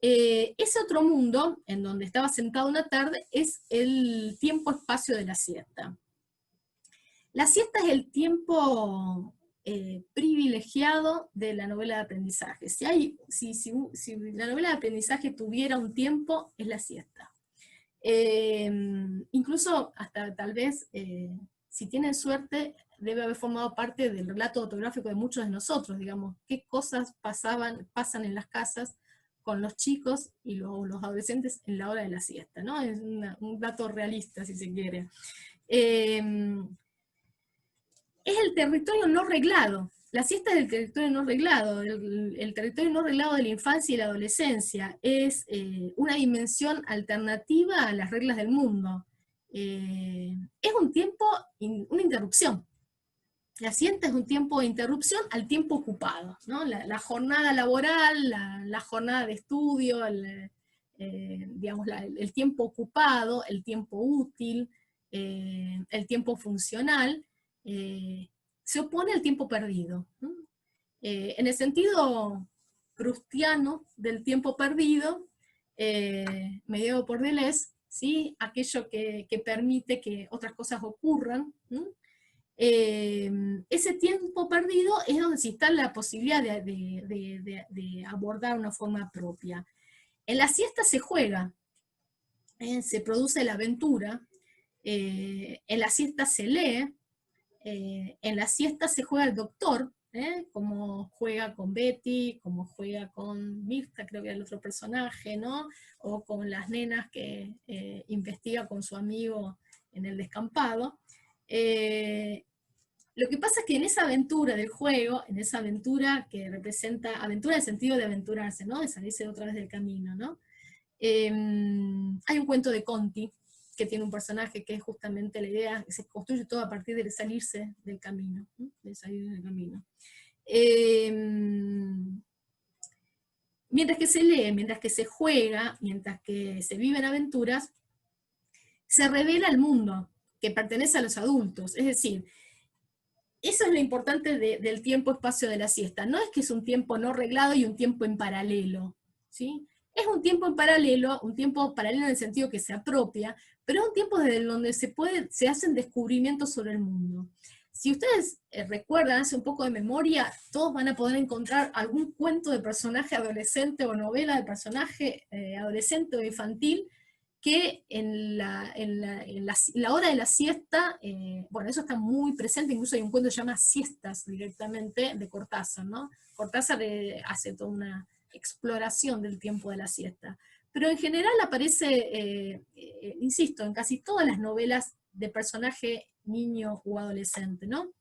Ese otro mundo, en donde estaba sentado una tarde, es el tiempo-espacio de la siesta. La siesta es el tiempo privilegiado de la novela de aprendizaje. Si la novela de aprendizaje tuviera un tiempo, es la siesta. Incluso, hasta tal vez, si tienen suerte, debe haber formado parte del relato autobiográfico de muchos de nosotros, digamos, qué cosas pasan en las casas con los chicos y los adolescentes en la hora de la siesta, ¿no? Es un dato realista, si se quiere. Es el territorio no reglado. La siesta es el territorio no reglado, el territorio no reglado de la infancia y la adolescencia. Es una dimensión alternativa a las reglas del mundo. Es un tiempo, una interrupción. La siesta es un tiempo de interrupción al tiempo ocupado, ¿no? La jornada laboral, la jornada de estudio, digamos, el tiempo ocupado, el tiempo útil, el tiempo funcional, se opone al tiempo perdido, ¿no? En el sentido proustiano del tiempo perdido, mediado por Deleuze, ¿sí? Aquello que permite que otras cosas ocurran, ¿no? Ese tiempo perdido es donde se está la posibilidad de abordar una forma propia. En la siesta se juega, se produce la aventura, en la siesta se lee, en la siesta se juega el doctor, como juega con Betty, como juega con Mirta, creo que era el otro personaje, ¿no? O con las nenas que investiga con su amigo en el descampado. Lo que pasa es que en esa aventura del juego, en esa aventura que representa, aventura en el sentido de aventurarse, ¿no? De salirse otra vez del camino, ¿no? Hay un cuento de Conti, que tiene un personaje que es justamente la idea, que se construye todo a partir de salirse del camino, ¿no? De salir del camino. Mientras que se lee, mientras que se juega, mientras que se viven aventuras, se revela el mundo que pertenece a los adultos. Es decir, eso es lo importante del tiempo-espacio de la siesta. No es que es un tiempo no reglado y un tiempo en paralelo, ¿sí? Es un tiempo en paralelo, un tiempo paralelo en el sentido que se apropia, pero es un tiempo desde donde se hacen descubrimientos sobre el mundo. Si ustedes recuerdan, hace un poco de memoria, todos van a poder encontrar algún cuento de personaje adolescente o novela de personaje adolescente o infantil que en la hora de la siesta, bueno, eso está muy presente, incluso hay un cuento que se llama Siestas directamente, de Cortázar, ¿no? Cortázar hace toda una exploración del tiempo de la siesta. Pero en general aparece, insisto, en casi todas las novelas de personaje niño o adolescente, ¿no?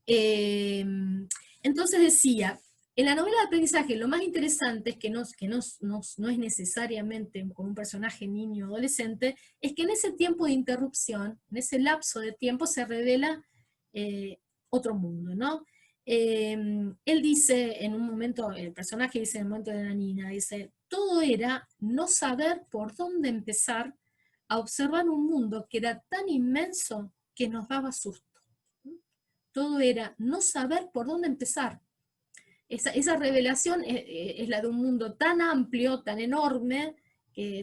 Entonces decía, en la novela de aprendizaje lo más interesante es que no es necesariamente con un personaje niño o adolescente, es que en ese tiempo de interrupción, en ese lapso de tiempo se revela otro mundo, ¿no? Él dice en un momento, el personaje dice en el momento de la Nina, dice, todo era no saber por dónde empezar a observar un mundo que era tan inmenso que nos daba susto. Todo era no saber por dónde empezar. Esa revelación es la de un mundo tan amplio, tan enorme,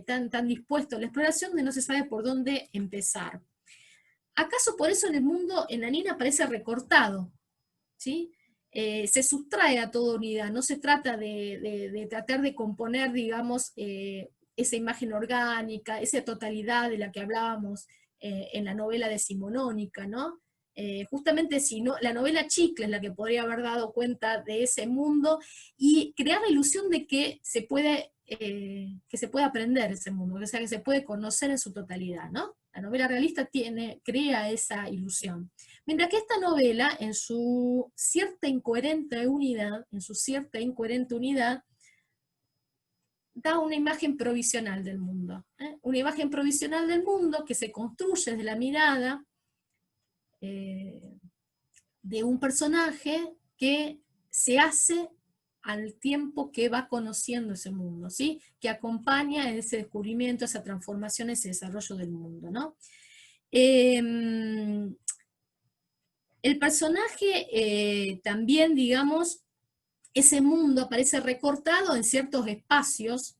tan dispuesto a la exploración, de no se sabe por dónde empezar. ¿Acaso por eso en el mundo, en la Nina, parece recortado? ¿Sí? Se sustrae a toda unidad, no se trata de tratar de componer, digamos, esa imagen orgánica, esa totalidad de la que hablábamos en la novela decimonónica, ¿no? Justamente si no, la novela Chicle es la que podría haber dado cuenta de ese mundo y crear la ilusión de que se puede aprender ese mundo, o sea, que se puede conocer en su totalidad, ¿no? La novela realista crea esa ilusión. Mientras que esta novela, en su cierta incoherente unidad, da una imagen provisional del mundo. Una imagen provisional del mundo que se construye desde la mirada de un personaje que se hace al tiempo que va conociendo ese mundo, ¿sí? Que acompaña ese descubrimiento, esa transformación, ese desarrollo del mundo, ¿no? El personaje también, digamos, ese mundo aparece recortado en ciertos espacios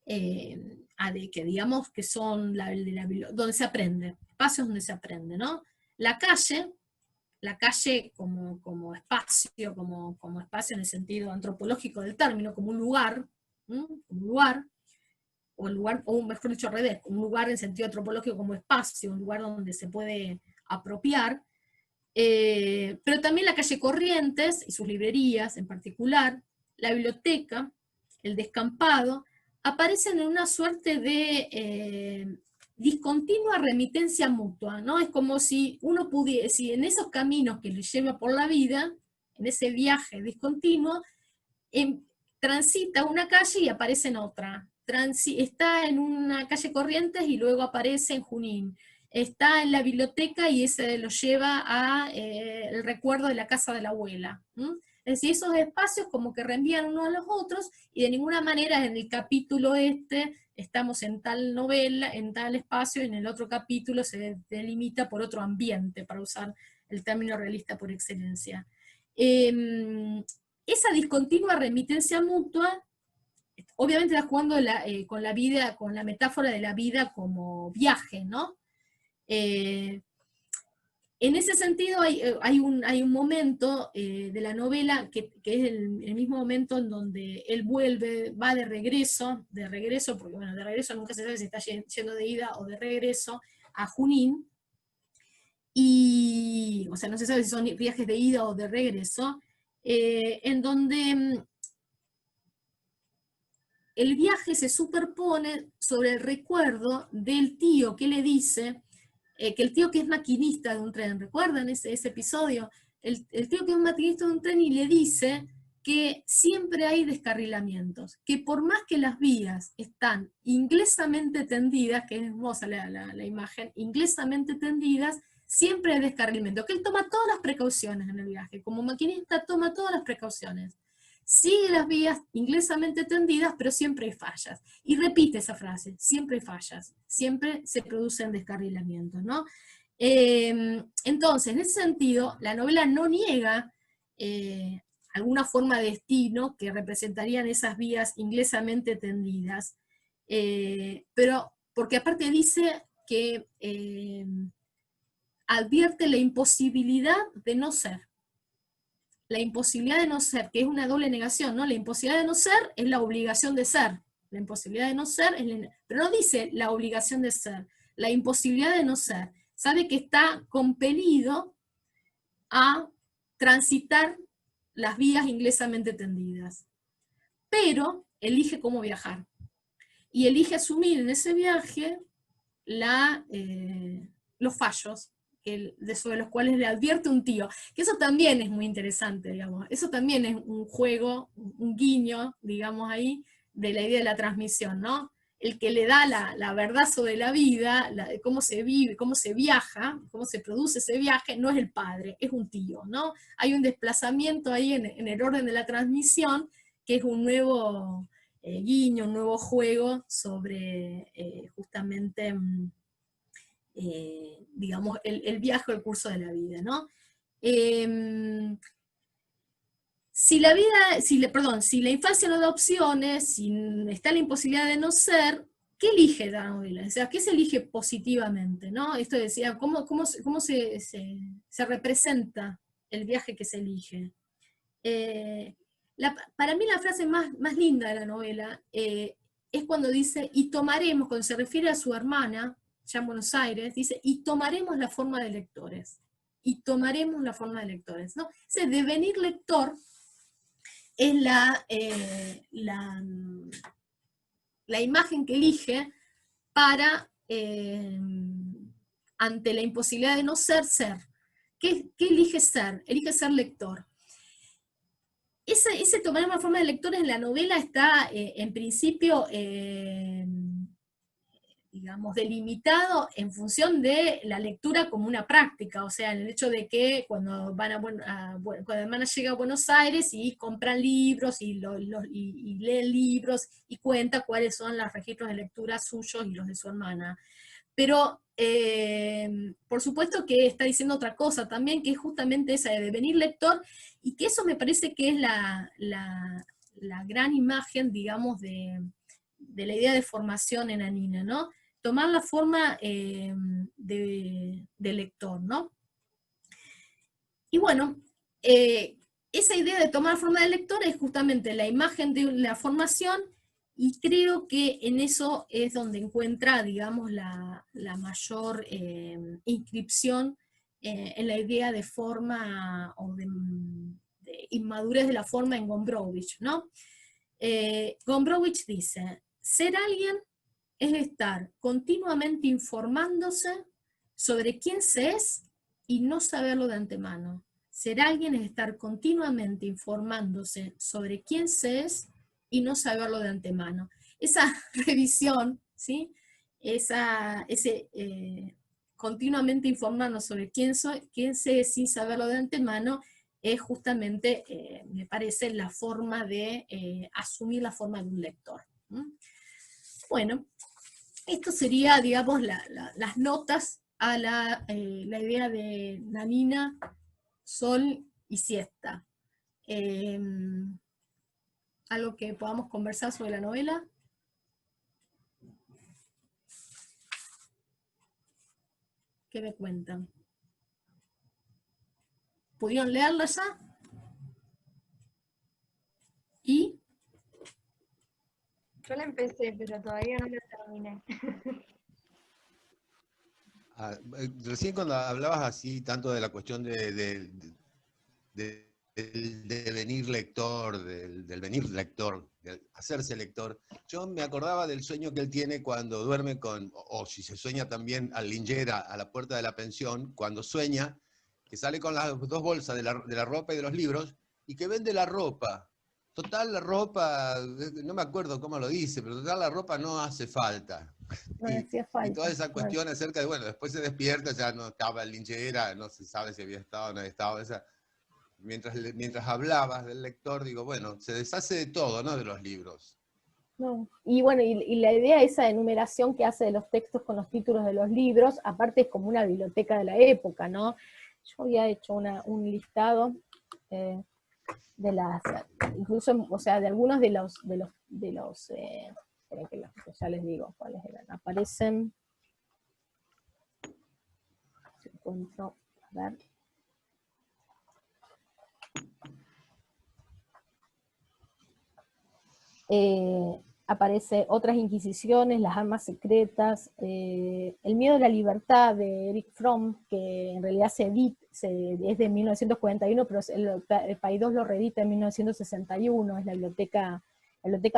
que digamos que son donde se aprende, espacios donde se aprende, ¿no? La calle como espacio, como espacio en el sentido antropológico del término, como un lugar, o mejor dicho al revés, un lugar en sentido antropológico como espacio, un lugar donde se puede apropiar, pero también la calle Corrientes y sus librerías en particular, la biblioteca, el descampado, aparecen en una suerte de discontinua remitencia mutua, ¿no? Es como si uno pudiera, si en esos caminos que le lleva por la vida, en ese viaje discontinuo, transita una calle y aparece en otra. Está en una calle Corrientes y luego aparece en Junín. Está en la biblioteca y ese lo lleva a el recuerdo de la casa de la abuela. Es decir, esos espacios como que reenvían unos a los otros, y de ninguna manera en el capítulo estamos en tal novela, en tal espacio, y en el otro capítulo se delimita por otro ambiente, para usar el término realista por excelencia. Esa discontinua remitencia mutua, obviamente está jugando con la vida, con la metáfora de la vida como viaje, ¿no? En ese sentido hay un momento de la novela que es el mismo momento en donde él va de regreso, porque bueno, de regreso nunca se sabe si está yendo de ida o de regreso, a Junín, o sea, no se sabe si son viajes de ida o de regreso, en donde el viaje se superpone sobre el recuerdo del tío que le dice, que el tío que es maquinista de un tren, ¿recuerdan ese episodio? El tío que es maquinista de un tren y le dice que siempre hay descarrilamientos, que por más que las vías están inglesamente tendidas, que es hermosa la imagen, inglesamente tendidas, siempre hay descarrilamiento, que él toma todas las precauciones en el viaje, como maquinista toma todas las precauciones. Sigue las vías inglesamente tendidas, pero siempre hay fallas. Y repite esa frase, siempre hay fallas, siempre se producen descarrilamientos, ¿no? Entonces, en ese sentido, la novela no niega alguna forma de destino que representarían esas vías inglesamente tendidas, pero porque aparte dice que advierte la imposibilidad de no ser. La imposibilidad de no ser, que es una doble negación, ¿no? La imposibilidad de no ser es la obligación de ser. La imposibilidad de no ser, pero no dice la obligación de ser, la imposibilidad de no ser. Sabe que está compelido a transitar las vías inglesamente tendidas, pero elige cómo viajar. Y elige asumir en ese viaje los fallos sobre los cuales le advierte un tío, que eso también es muy interesante, digamos, eso también es un juego, un guiño, digamos ahí, de la idea de la transmisión, ¿no? El que le da la verdad sobre la vida, cómo se vive, cómo se viaja, cómo se produce ese viaje, no es el padre, es un tío, ¿no? Hay un desplazamiento ahí en el orden de la transmisión, que es un nuevo guiño, un nuevo juego sobre justamente digamos, el viaje o el curso de la vida, ¿no? Si la infancia no da opciones, si está la imposibilidad de no ser, ¿qué elige la novela? O sea, ¿qué se elige positivamente, ¿no? Esto decía, ¿cómo se representa el viaje que se elige? Para mí la frase más linda de la novela es cuando dice, y tomaremos, cuando se refiere a su hermana, ya en Buenos Aires, dice, y tomaremos la forma de lectores. Y tomaremos la forma de lectores, ¿no? Ese devenir lector es la imagen que elige para, ante la imposibilidad de no ser, ser. ¿Qué elige ser? Elige ser lector. Ese tomar una forma de lectores en la novela está, en principio, digamos, delimitado en función de la lectura como una práctica, o sea, el hecho de que cuando cuando hermana llega a Buenos Aires y compran libros y leen libros y cuenta cuáles son los registros de lectura suyos y los de su hermana. Pero, por supuesto que está diciendo otra cosa también, que es justamente esa de devenir lector, y que eso me parece que es la gran imagen, digamos, de la idea de formación en Anina, ¿no? Tomar la forma de lector, ¿no? Y bueno, esa idea de tomar forma de lector es justamente la imagen de la formación, y creo que en eso es donde encuentra, digamos, la mayor inscripción en la idea de forma o de inmadurez de la forma en Gombrowicz, ¿no? Gombrowicz dice, ser alguien es estar continuamente informándose sobre quién se es y no saberlo de antemano. Ser alguien es estar continuamente informándose sobre quién se es y no saberlo de antemano. Esa revisión, ¿sí? Continuamente informarnos sobre quién se es sin saberlo de antemano, es justamente, me parece, la forma de asumir la forma de un lector. Bueno, esto sería, digamos, las notas a la idea de Nanina, Sol y Siesta. ¿Algo que podamos conversar sobre la novela? ¿Qué me cuentan? ¿Pudieron leerla ya? ¿Y? Yo la empecé, pero todavía no la terminé. Recién cuando hablabas así tanto de la cuestión del devenir lector, del venir lector, del hacerse lector, yo me acordaba del sueño que él tiene cuando duerme o si se sueña también al linchera a la puerta de la pensión, cuando sueña que sale con las dos bolsas de la ropa y de los libros, y que vende la ropa. Total, la ropa, no me acuerdo cómo lo dice, pero total, la ropa no hace falta. No hacía falta. Y toda esa cuestión acerca de, bueno, después se despierta, ya no estaba en linchera, no se sabe si había estado o no había estado. Mientras hablabas del lector, digo, bueno, se deshace de todo, ¿no? De los libros. No. Y bueno, y la idea esa de enumeración que hace de los textos con los títulos de los libros, aparte es como una biblioteca de la época, ¿no? Yo había hecho un listado de las, incluso, o sea, de algunos de los esperen que ya les digo cuáles eran, aparecen, si encuentro, a ver. aparece Otras Inquisiciones, Las Armas Secretas, El Miedo a la Libertad de Eric Fromm, que en realidad es de 1941, pero el Paidós lo reedita en 1961, es la biblioteca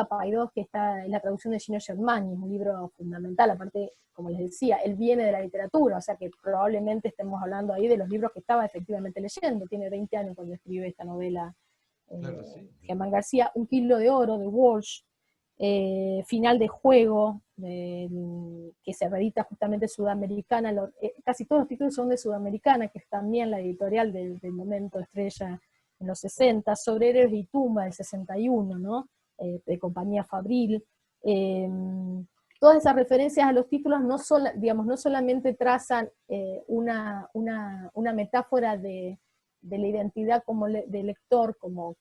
Paidós, que está en la traducción de Gino Germani, es un libro fundamental, aparte, como les decía, él viene de la literatura, o sea que probablemente estemos hablando ahí de los libros que estaba efectivamente leyendo, tiene 20 años cuando escribe esta novela, Claro, sí. Germán García, Un Kilo de Oro, de Walsh, Final de Juego, que se reedita justamente sudamericana, casi todos los títulos son de Sudamericana, que es también la editorial del momento estrella en los 60, Sobre Héroes y Tumba del 61, ¿no? De Compañía Fabril. Todas esas referencias a los títulos no solamente trazan una metáfora de la identidad de lector como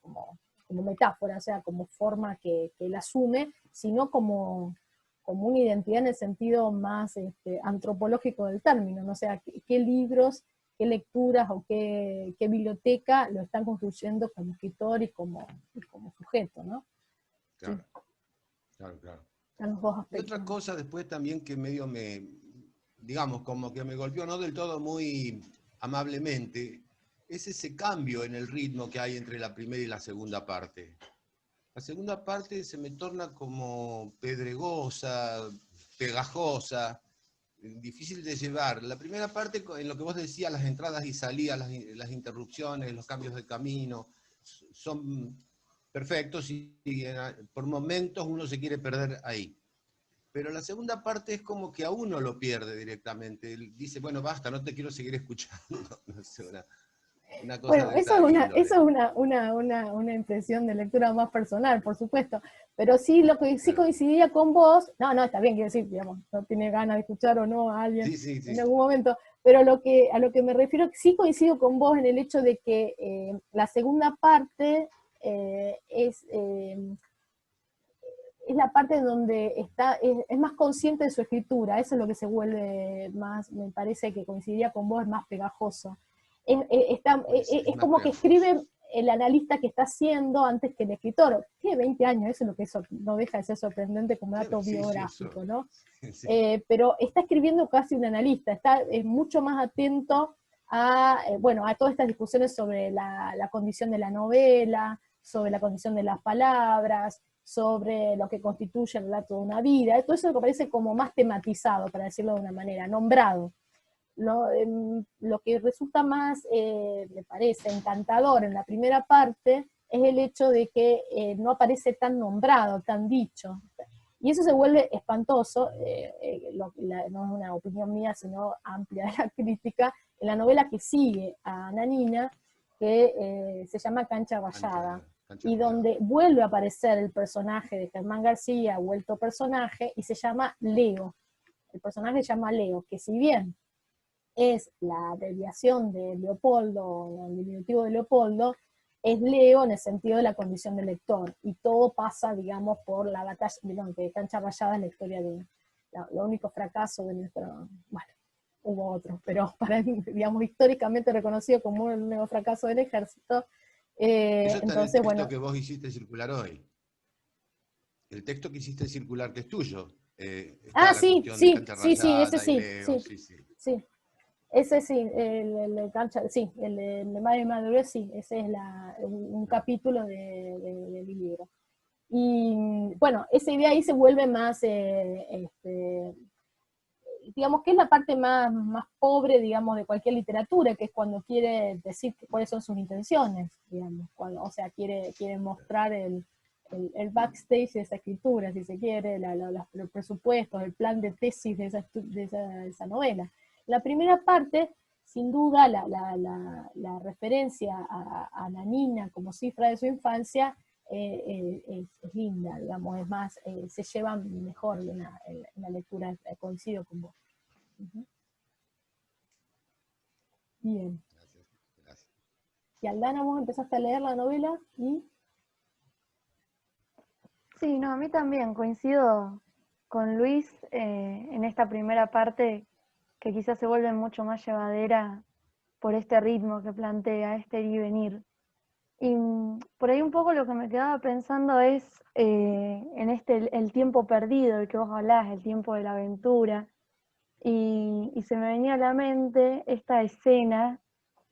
metáfora, o sea, como forma que él asume, sino como una identidad en el sentido más antropológico del término, ¿no? O sea, qué libros, qué lecturas o qué biblioteca lo están construyendo como escritor y como sujeto, ¿no? Claro, Sí. claro. En los dos Y aspectos. otra cosa después también que medio digamos, como que me golpeó, no del todo muy amablemente, es ese cambio en el ritmo que hay entre la primera y la segunda parte. La segunda parte se me torna como pedregosa, pegajosa, difícil de llevar. La primera parte, en lo que vos decías, las entradas y salidas, las interrupciones, los cambios de camino, son perfectos y por momentos uno se quiere perder ahí. Pero la segunda parte es como que a uno lo pierde directamente. Él dice, bueno, basta, no te quiero seguir escuchando. No sé, una cosa Bueno, de esa eso es índole. una impresión de lectura más personal, por supuesto, pero sí, lo que sí Claro. coincidía con vos, no, está bien, quiero decir, digamos, no tiene ganas de escuchar o no a alguien Sí. en algún momento, pero a lo que me refiero, sí coincido con vos en el hecho de que la segunda parte es la parte donde es más consciente de su escritura, eso es lo que se vuelve más, me parece que coincidiría con vos, es más pegajoso. Es Más como que pegajoso. escribe el analista que está haciendo antes que el escritor. Tiene 20 años, eso es lo que no deja de ser sorprendente como dato Sí, biográfico, ¿no? sí. Pero está escribiendo casi un analista, es mucho más atento a todas estas discusiones sobre la condición de la novela, sobre la condición de las palabras, sobre lo que constituye el relato de una vida, todo eso me parece como más tematizado, para decirlo de una manera, nombrado. Lo que resulta más, me parece, encantador en la primera parte es el hecho de que no aparece tan nombrado, tan dicho. Y eso se vuelve espantoso, no es una opinión mía, sino amplia de la crítica, en la novela que sigue a Nanina, que se llama Cancha Rayada, y donde vuelve a aparecer el personaje de Germán García, vuelto personaje, y se llama Leo. El personaje se llama Leo, que si bien es la abreviación de Leopoldo, el diminutivo de Leopoldo, es Leo en el sentido de la condición de lector, y todo pasa, digamos, por la batalla, que Cancha Rayada es la historia de lo único fracaso de nuestro, bueno, hubo otros, pero digamos, históricamente reconocido como un nuevo fracaso del ejército. Eso está en el Entonces, texto bueno. que vos hiciste circular hoy. El texto que hiciste circular, que es tuyo. Está la Sí, cuestión de sí, Cancha ese Rayada y sí, Leo, sí. Ese sí, el cancha, sí, el de Madre y Madurez, sí, ese es un capítulo de mi libro. Y bueno, esa idea ahí se vuelve más, digamos que es la parte más pobre, digamos, de cualquier literatura, que es cuando quiere decir cuáles son sus intenciones, digamos, o sea, quiere mostrar el backstage de esa escritura, si se quiere, los presupuestos, el plan de tesis de esa novela. La primera parte, sin duda, la referencia a Nanina como cifra de su infancia es linda, digamos, es más, se lleva mejor en la lectura, coincido con vos. Uh-huh. Bien. Gracias. Y Aldana, vos empezaste a leer la novela y... Sí, no, a mí también coincido con Luis en esta primera parte, que quizás se vuelve mucho más llevadera por este ritmo que plantea, este ir y venir. Y por ahí un poco lo que me quedaba pensando es en el tiempo perdido, el que vos hablás, el tiempo de la aventura. Y se me venía a la mente esta escena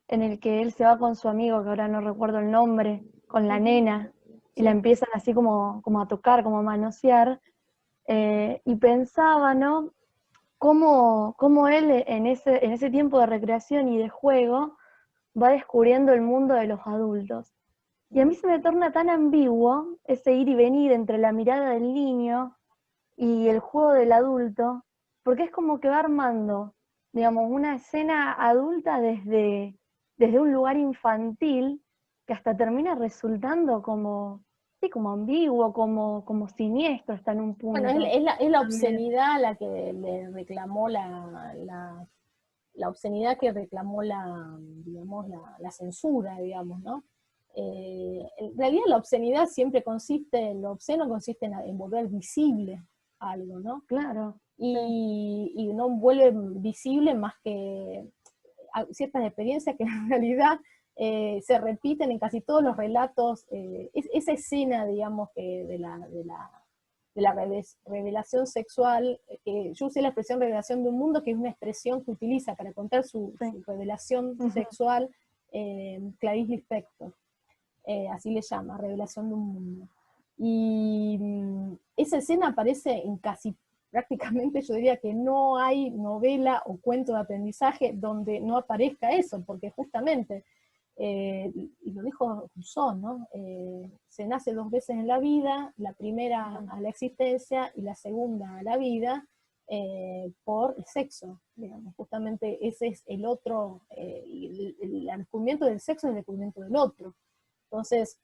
en el que él se va con su amigo, que ahora no recuerdo el nombre, con la nena, y la empiezan así como a tocar, como a manosear, y pensaba, ¿no? Cómo él en ese tiempo de recreación y de juego va descubriendo el mundo de los adultos. Y a mí se me torna tan ambiguo ese ir y venir entre la mirada del niño y el juego del adulto, porque es como que va armando, digamos, una escena adulta desde un lugar infantil que hasta termina resultando como, sí, como ambiguo, como siniestro hasta en un punto. Bueno, es la obscenidad la que le reclamó la obscenidad que reclamó digamos, la censura, digamos, ¿no? En realidad la obscenidad siempre lo obsceno consiste en volver visible algo, ¿no? Claro. Y no vuelve visible más que ciertas experiencias que en realidad se repiten en casi todos los relatos. Esa escena, digamos, que de la revelación sexual, que yo usé la expresión revelación de un mundo, que es una expresión que utiliza para contar su revelación sexual Clarice Lispector. Así le llama, revelación de un mundo. Y esa escena aparece en casi, prácticamente yo diría que no hay novela o cuento de aprendizaje donde no aparezca eso, porque justamente, y lo dijo Rousseau, ¿no? Se nace 2 veces en la vida, la primera a la existencia y la segunda a la vida, por el sexo, digamos. Justamente ese es el otro, el descubrimiento del sexo es el descubrimiento del otro. Entonces,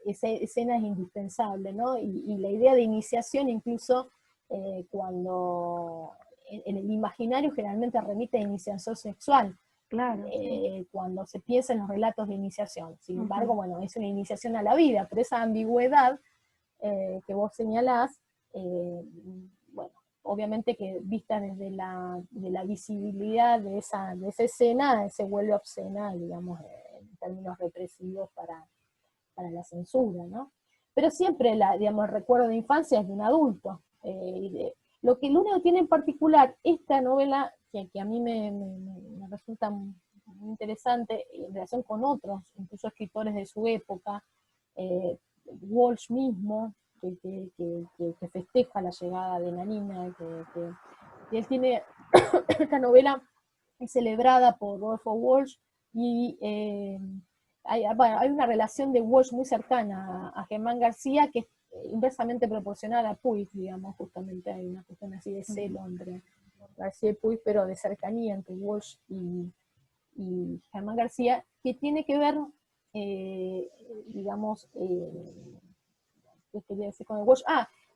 esa escena es indispensable, ¿no? Y la idea de iniciación incluso cuando en el imaginario generalmente remite a iniciación sexual, Claro. cuando se piensa en los relatos de iniciación. Sin embargo, bueno, es una iniciación a la vida, pero esa ambigüedad que vos señalás, bueno, obviamente que vista desde de la visibilidad de esa escena, se vuelve obscena, digamos, en términos represivos para la censura, ¿no? Pero siempre, digamos, el recuerdo de infancia es de un adulto. Lo único que tiene en particular esta novela, que a mí me resulta muy interesante en relación con otros, incluso escritores de su época, Walsh mismo, que festeja la llegada de la niña, que él tiene esta novela es celebrada por Rodolfo Walsh, y hay una relación de Walsh muy cercana a Germán García, que es inversamente proporcional a Puig, digamos, justamente hay una cuestión así de celo entre García y Puig, pero de cercanía entre Walsh y Germán García, que tiene que ver, digamos, ¿qué quería decir con el Walsh?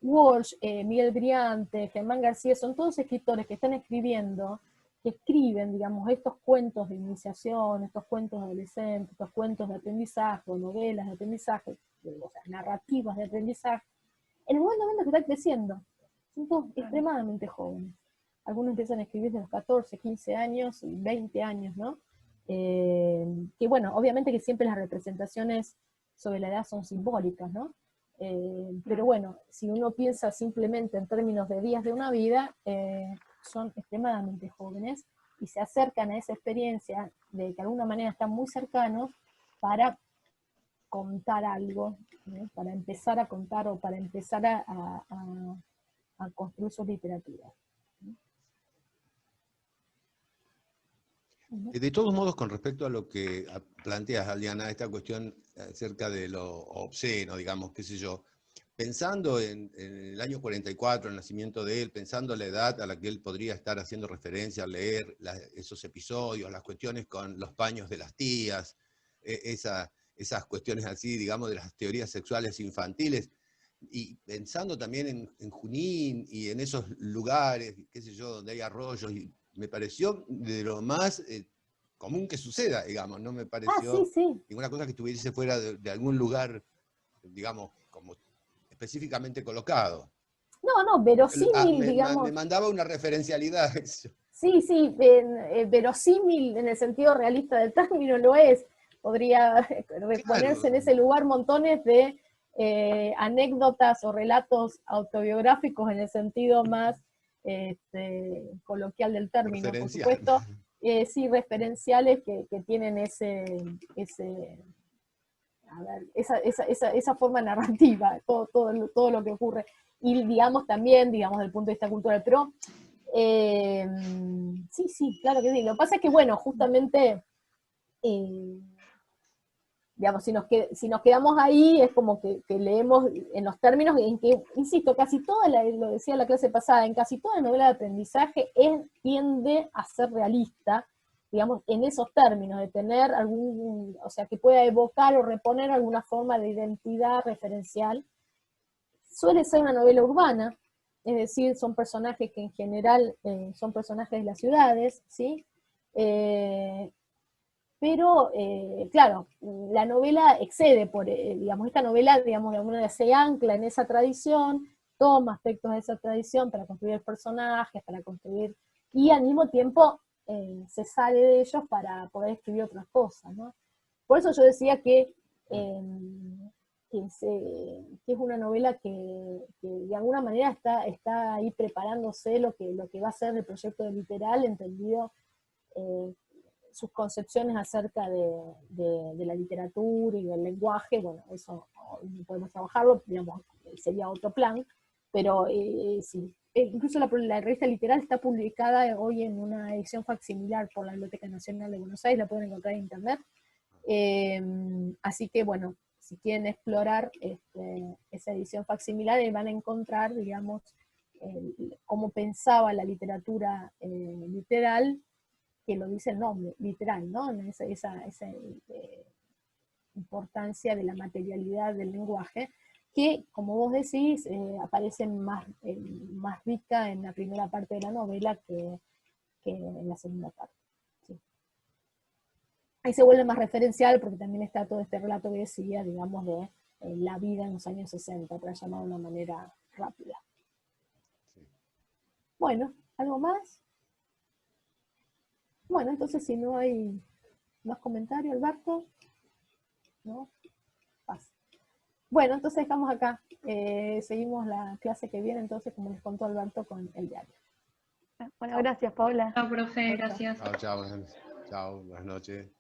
Walsh, Miguel Briante, Germán García, son todos escritores que están escribiendo, que escriben, digamos, estos cuentos de iniciación, estos cuentos adolescentes, estos cuentos de aprendizaje, o novelas de aprendizaje, o sea, narrativas de aprendizaje, en el momento que están creciendo. Son todos extremadamente jóvenes. Algunos empiezan a escribir desde los 14, 15 años, 20 años, ¿no? Que bueno, obviamente que siempre las representaciones sobre la edad son simbólicas, ¿no? Pero bueno, si uno piensa simplemente en términos de días de una vida, son extremadamente jóvenes y se acercan a esa experiencia de que de alguna manera están muy cercanos para contar algo, ¿no? Para empezar a contar o para empezar a construir su literatura. De todos modos, con respecto a lo que planteas, Aliana, esta cuestión acerca de lo obsceno, digamos, qué sé yo, pensando en el año 44, el nacimiento de él, pensando la edad a la que él podría estar haciendo referencia al leer esos episodios, las cuestiones con los paños de las tías, esas cuestiones así, digamos, de las teorías sexuales infantiles, y pensando también en Junín y en esos lugares, qué sé yo, donde hay arroyos, y me pareció de lo más común que suceda, digamos, no me pareció ninguna cosa que estuviese fuera de algún lugar, digamos, como específicamente colocado. No, verosímil, digamos. Me mandaba una referencialidad. Sí, verosímil en el sentido realista del término lo es, podría ponerse en ese lugar montones de anécdotas o relatos autobiográficos en el sentido más coloquial del término, por supuesto, sí, referenciales que tienen a ver, esa forma narrativa, todo lo que ocurre, y digamos también, digamos, desde el punto de vista cultural, pero sí, claro que sí. Lo que pasa es que, bueno, justamente, digamos, si nos quedamos ahí, es como que leemos en los términos en que, insisto, casi toda, lo decía la clase pasada, en casi toda novela de aprendizaje tiende a ser realista, digamos, en esos términos, de tener o sea, que pueda evocar o reponer alguna forma de identidad referencial. Suele ser una novela urbana, es decir, son personajes que en general son personajes de las ciudades, ¿sí? Pero, claro, la novela excede digamos, esta novela, digamos, de alguna manera se ancla en esa tradición, toma aspectos de esa tradición para construir personajes, para construir, y al mismo tiempo se sale de ellos para poder escribir otras cosas, ¿no? Por eso yo decía que es una novela que de alguna manera está ahí preparándose lo que va a ser el proyecto de Literal, entendido sus concepciones acerca de la literatura y del lenguaje. Bueno, eso no podemos trabajarlo, digamos, sería otro plan, pero sí. Incluso la revista Literal está publicada hoy en una edición facsimilar por la Biblioteca Nacional de Buenos Aires, la pueden encontrar en internet. Así que, bueno, si quieren explorar esa edición facsimilar, van a encontrar, digamos, cómo pensaba la literatura literal, que lo dice el nombre, literal, ¿no? Esa importancia de la materialidad del lenguaje, que, como vos decís, aparece más rica en la primera parte de la novela que en la segunda parte. ¿Sí? Ahí se vuelve más referencial porque también está todo este relato que decía, digamos, de la vida en los años 60, para llamar de una manera rápida. Sí. Bueno, ¿algo más? Bueno, entonces si no hay más comentarios, Alberto, ¿no? Pasa. Bueno, entonces dejamos acá. Seguimos la clase que viene, entonces, como les contó Alberto, con el diario. Bueno, gracias, Paula. Chao, profe, gracias. Chao, buenas noches.